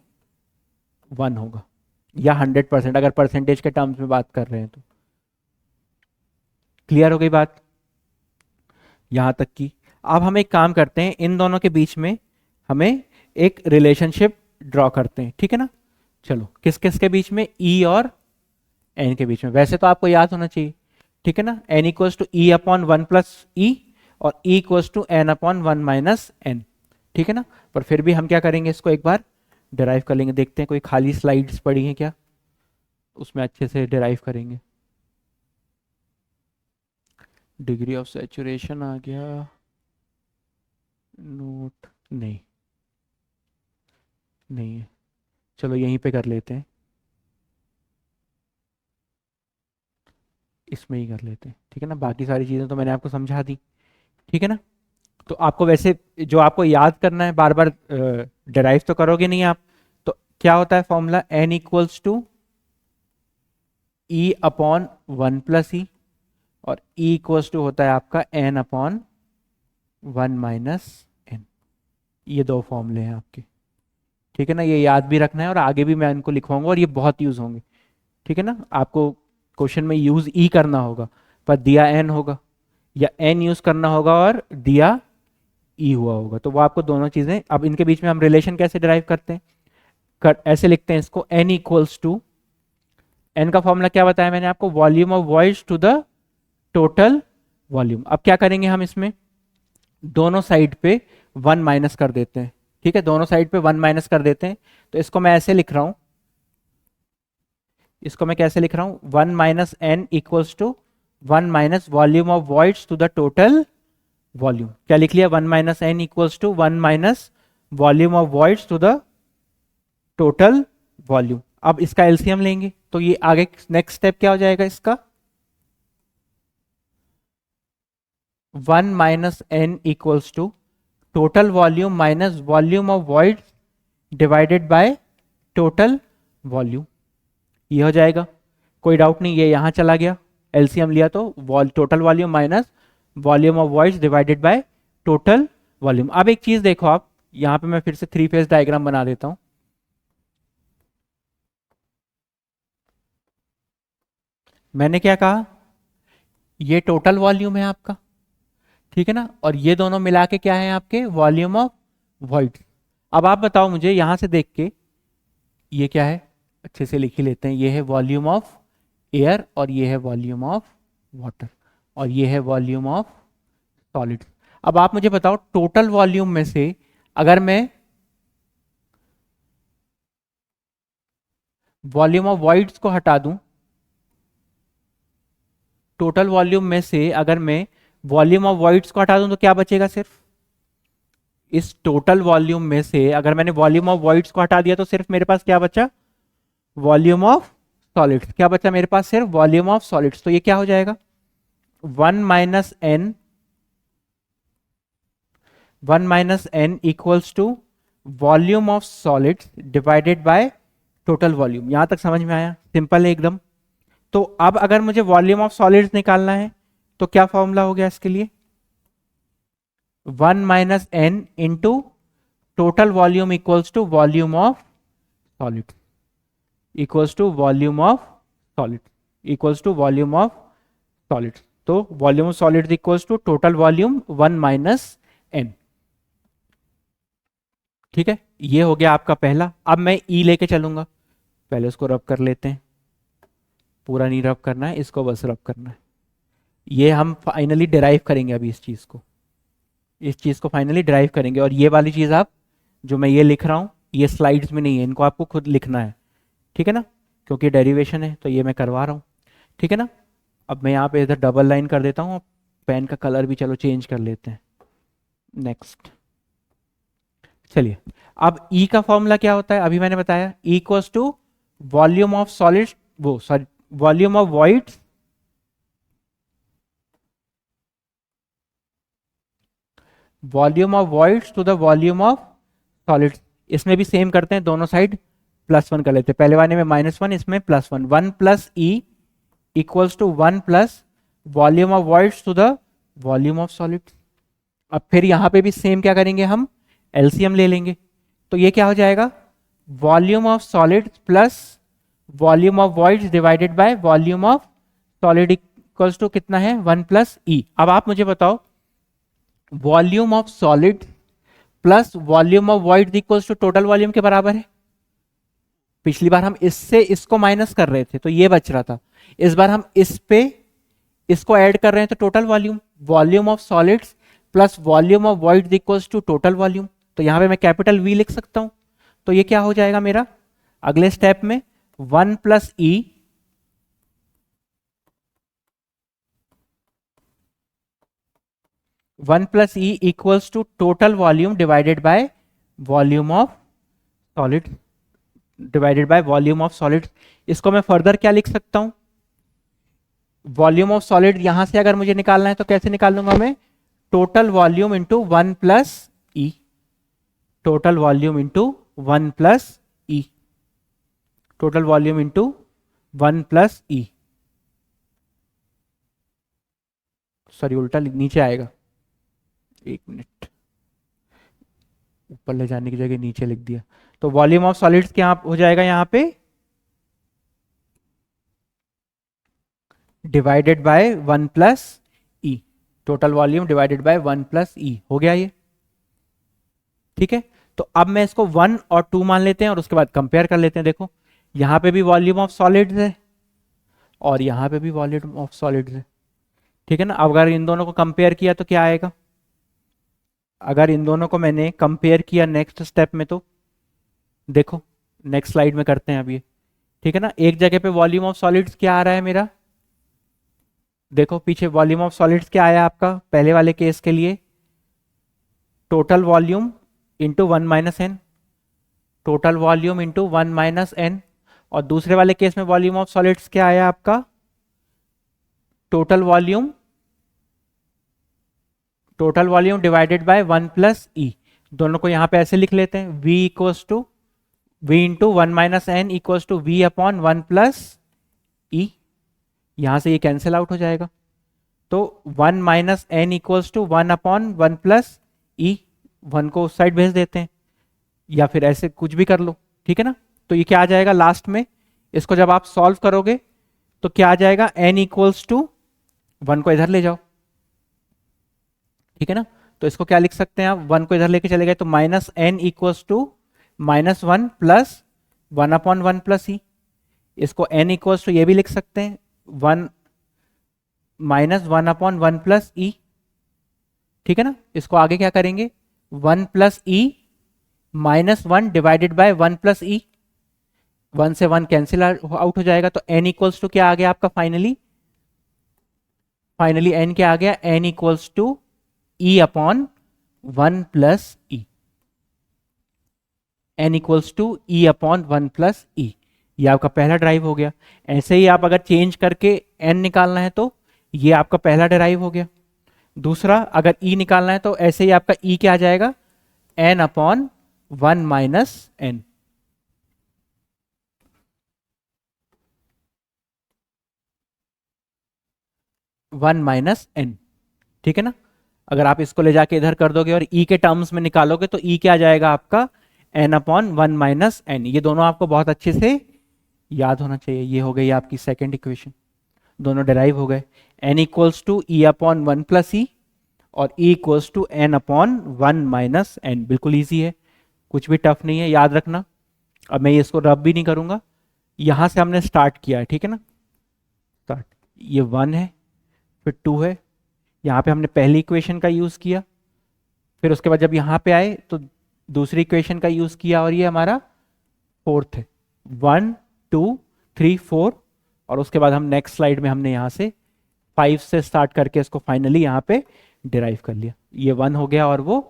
वन होगा, या 100% अगर परसेंटेज के टर्म्स में बात कर रहे हैं तो। क्लियर हो गई बात यहां तक की? अब हम एक काम करते हैं, इन दोनों के बीच में हमें एक रिलेशनशिप ड्रॉ करते हैं, ठीक है ना। चलो, किस किस के बीच में? ई और एन के बीच में। वैसे तो आपको याद होना चाहिए, ठीक है ना। N equals to E upon one plus ई और E equals to N upon one minus N, ठीक है ना। पर फिर भी हम क्या करेंगे, इसको एक बार डिराइव कर लेंगे। देखते हैं कोई खाली स्लाइड्स पड़ी हैं क्या, उसमें अच्छे से डिराइव करेंगे। डिग्री ऑफ सैचुरेशन आ गया, नोट नहीं, नहीं है। चलो यहीं पे कर लेते हैं, इसमें ही कर लेते हैं, ठीक है ना। बाकी सारी चीज़ें तो मैंने आपको समझा दी, ठीक है ना। तो आपको वैसे जो आपको याद करना है, बार बार डिराइव तो करोगे नहीं आप, तो क्या होता है formula? N equals to E upon one plus ई और ई इक्वल्स टू होता है आपका N upon one minus N. ये दो फॉर्मूले हैं आपके, ठीक है ना। ये याद भी रखना है और आगे भी मैं इनको लिखवाऊंगा और ये बहुत यूज होंगे, ठीक है ना। आपको क्वेश्चन में यूज ई करना होगा पर दिया एन होगा, या एन यूज करना होगा और दिया ई हुआ होगा, तो वो आपको दोनों चीजें। अब इनके बीच में हम रिलेशन कैसे डिराइव करते हैं? ऐसे लिखते हैं इसको, एन इक्वल्स टू, एन का फॉर्मूला क्या बताया मैंने आपको? Volume of voids to the total volume. अब क्या करेंगे हम इसमें? दोनों साइड पे वन माइनस कर देते हैं, ठीक है। दोनों साइड पे वन माइनस कर देते हैं, तो इसको मैं ऐसे लिख रहा हूं, इसको मैं कैसे लिख रहा हूं? One minus N equals to one minus volume of voids to the total volume. क्या लिख लिया? One minus N equals to one minus volume of voids to the total volume. अब इसका एलसीएम लेंगे तो ये आगे नेक्स्ट स्टेप क्या हो जाएगा इसका? One minus N equals to total volume minus volume of void divided by total volume. ये हो जाएगा, कोई डाउट नहीं, ये यहां चला गया, एलसीएम लिया तो total volume minus volume of voids divided by total volume. अब एक चीज देखो आप, यहां पे मैं फिर से थ्री फेज डायग्राम बना देता हूं। मैंने क्या कहा? ये टोटल वॉल्यूम है आपका, ठीक है ना, और ये दोनों मिला के क्या है आपके? Volume of void. अब आप बताओ मुझे यहां से देख के ये क्या है, अच्छे से लिख ही लेते हैं। ये है वॉल्यूम ऑफ एयर और ये है वॉल्यूम ऑफ वाटर और ये है वॉल्यूम ऑफ सॉलिड। अब आप मुझे बताओ टोटल वॉल्यूम में से अगर मैं वॉल्यूम ऑफ वॉइड्स को हटा दूं, टोटल वॉल्यूम में से अगर मैं वॉल्यूम ऑफ वॉइड्स को हटा दूं तो क्या बचेगा? सिर्फ इस टोटल वॉल्यूम में से अगर मैंने वॉल्यूम ऑफ वॉइड्स को हटा दिया तो सिर्फ मेरे पास क्या बचा? Volume of solids. क्या बचा मेरे पास? सिर्फ वॉल्यूम ऑफ सॉलिड्स। तो ये क्या हो जाएगा? 1 - n equals to volume of solids divided by total volume. यहां तक समझ में आया? सिंपल है एकदम। तो अब अगर मुझे वॉल्यूम ऑफ सॉलिड्स निकालना है तो क्या फॉर्मूला हो गया इसके लिए? 1 - n into total volume equals to volume of solid equals to volume of solid equals to volume of solid. तो volume of solid equals to total volume 1 - n। ठीक है, ये हो गया आपका पहला। अब मैं ई लेके चलूंगा। पहले उसको रब कर लेते हैं। पूरा नहीं रब करना है, इसको बस रब करना है। ये हम फाइनली डिराइव करेंगे अभी इस चीज को फाइनली डिराइव करेंगे। और ये वाली चीज आप जो मैं ये लिख रहा हूं ये स्लाइड्स में नहीं है, इनको आपको खुद लिखना है। ठीक है ना, क्योंकि डेरिवेशन है तो ये मैं करवा रहा हूं। ठीक है ना। अब मैं यहाँ पे इधर डबल लाइन कर देता हूँ। पेन का कलर भी चलो चेंज कर लेते हैं। नेक्स्ट, चलिए अब ई का फॉर्मूला क्या होता है? अभी मैंने बताया e equals to volume of solid, वो sorry volume of voids to the volume of solids. इसमें भी सेम करते हैं, दोनों साइड +1 कर लेते हैं। पहले वाले में -1, इसमें +1। 1 + E equals to 1 + volume of voids to the volume of solids. अब फिर यहां पे भी सेम क्या करेंगे? हम एलसीएम ले लेंगे। तो ये क्या हो जाएगा? Volume of solid plus volume of voids divided by volume of solid equals to कितना है? 1 + E। अब आप मुझे बताओ, volume of solid plus volume of void equals to total volume के बराबर है। पिछली बार हम इससे इसको माइनस कर रहे थे तो ये बच रहा था। इस बार हम इस पे इसको ऐड कर रहे हैं तो total volume of solids plus volume of void equals to total volume. तो यहां पे मैं कैपिटल वी लिख सकता हूं। तो ये क्या हो जाएगा मेरा अगले स्टेप में? 1 + E 1 + E equals to total volume divided by volume of solid divided by volume of solid. इसको मैं फर्दर क्या लिख सकता हूं? वॉल्यूम ऑफ सॉलिड यहां से अगर मुझे निकालना है तो कैसे निकालूंगा मैं? Total volume into 1 + E। Total volume into 1 + E। Total volume into 1 + E। Sorry उल्टा नीचे आएगा, 1 मिनट, ऊपर ले जाने की जगह नीचे लिख दिया। तो वॉल्यूम ऑफ सॉलिड्स क्या हो जाएगा यहां पे? Divided by 1 + E। Total volume divided bye 1 + E हो गया ये। ठीक है, तो अब मैं इसको 1 और 2 मान लेते हैं और उसके बाद कंपेयर कर लेते हैं। देखो यहां पे भी वॉल्यूम ऑफ सॉलिड्स है और यहां पे भी वॉल्यूम ऑफ सॉलिड्स है। ठीक है ना। अब अगर इन दोनों को कंपेयर किया तो क्या आएगा? अगर इन दोनों को मैंने कंपेयर किया नेक्स्ट स्टेप में तो देखो, नेक्स्ट स्लाइड में करते हैं अब ये। ठीक है ना। एक जगह पे वॉल्यूम ऑफ सॉलिड्स क्या आ रहा है मेरा? देखो पीछे वॉल्यूम ऑफ सॉलिड्स क्या आया आपका पहले वाले केस के लिए? Total volume into 1 - n। Total volume into 1 - n। और दूसरे वाले केस में वॉल्यूम ऑफ सॉलिड्स क्या आया आपका? Total volume divided bye 1 + E। दोनों को यहां पे ऐसे लिख लेते हैं, V equals to V into 1 - n equals to V upon 1 + E। यहां से ये कैंसिल आउट हो जाएगा। तो 1 - n equals to 1 upon 1 + E। 1 को उस साइड भेज देते हैं या फिर ऐसे कुछ भी कर लो। ठीक है ना। तो ये क्या आ जाएगा लास्ट में? इसको जब आप सॉल्व करोगे तो क्या आ जाएगा? n इक्वल्स टू 1 को इधर ले जाओ। ठीक है ना। तो इसको क्या लिख सकते हैं आप? 1 को इधर लेके चले गए तो -n equals to -1 + 1 upon 1 + E। इसको n इक्वल्स टू ये भी लिख सकते हैं 1 -1 अपॉन 1 + E। ठीक है ना। इसको आगे क्या करेंगे? 1 + E -1 डिवाइडेड बाय 1 + E। 1 से 1 कैंसिल आउट हो जाएगा, तो n इक्वल्स टू क्या आ गया आपका फाइनली, n क्या आ गया, n equals to e upon 1 plus e, n equals to e upon 1 plus e. ये आपका पहला ड्राइव हो गया। ऐसे ही आप अगर चेंज करके n निकालना है तो ये आपका पहला ड्राइव हो गया। दूसरा, अगर e निकालना है तो ऐसे ही आपका e क्या आ जाएगा, n upon 1 minus N. One minus N, ठीक है ना। अगर आप इसको ले जाके इधर कर दोगे और e के टर्म्स में निकालोगे तो e क्या आ जाएगा आपका, n अपॉन 1 माइनस एन। ये दोनों आपको बहुत अच्छे से याद होना चाहिए। ये हो गई आपकी सेकेंड इक्वेशन, दोनों डेराइव हो गए। n equals to E upon 1 plus ई और e equals to n upon 1 minus n. बिल्कुल ईजी है, कुछ भी टफ नहीं है, याद रखना। अब मैं इसको रब भी नहीं करूंगा, यहां से हमने स्टार्ट किया है, ठीक है ना। स्टार्ट, ये 1 है, फिर 2 है, यहाँ पे हमने पहली इक्वेशन का यूज किया, फिर उसके बाद जब यहाँ पे आए तो दूसरी इक्वेशन का यूज किया, और ये हमारा फोर्थ है। 1 2 3 4, और उसके बाद हम नेक्स्ट स्लाइड में हमने यहाँ से 5 से स्टार्ट करके इसको फाइनली यहाँ पे डिराइव कर लिया। ये 1 हो गया और वो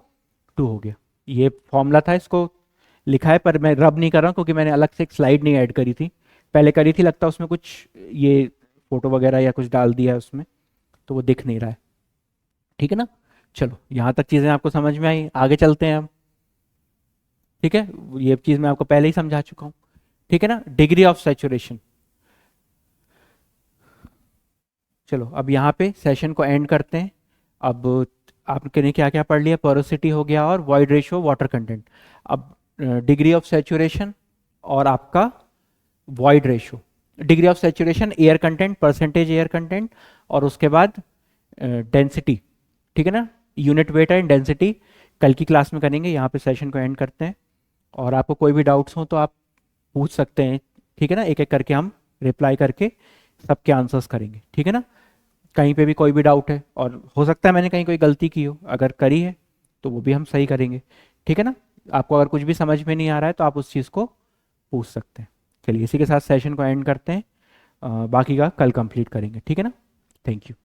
2 हो गया। ये फॉर्मूला था, इसको लिखा है, पर मैं रब नहीं कर रहा हूँ क्योंकि मैंने अलग से एक स्लाइड नहीं ऐड करी थी, पहले करी थी, लगता है उसमें कुछ ये फोटो वगैरह या कुछ डाल दिया है उसमें, तो वो दिख नहीं रहा है, ठीक है ना। चलो, यहाँ तक चीज़ें आपको समझ में आई, आगे चलते हैं हम, ठीक है। ये चीज़ मैं आपको पहले ही समझा चुका हूँ, ठीक है ना। डिग्री ऑफ सैचुरेशन, चलो अब यहाँ पे सेशन को एंड करते हैं। अब आपने क्या क्या पढ़ लिया, पोरोसिटी हो गया और वॉइड रेशियो, वाटर कंटेंट। अब डिग्री ऑफ सैचुरेशन और आपका void ratio. Degree of saturation air content, percentage air content, और उसके बाद डेंसिटी, ठीक है ना। यूनिट वेट एंड डेंसिटी कल की क्लास में करेंगे। यहाँ पे सेशन को एंड करते हैं, और आपको कोई भी डाउट्स हो तो आप पूछ सकते हैं, ठीक है ना। एक एक करके हम रिप्लाई करके सबके आंसर्स करेंगे, ठीक है ना। कहीं पे भी कोई भी डाउट है, और हो सकता है मैंने कहीं कोई गलती की हो, अगर करी है तो वो भी हम सही करेंगे, ठीक है ना। आपको अगर कुछ भी समझ में नहीं आ रहा है तो आप उस चीज़ को पूछ सकते हैं। चलिए, इसी के साथ सेशन को एंड करते हैं, बाकी का कल कंप्लीट करेंगे, ठीक है ना। Thank you.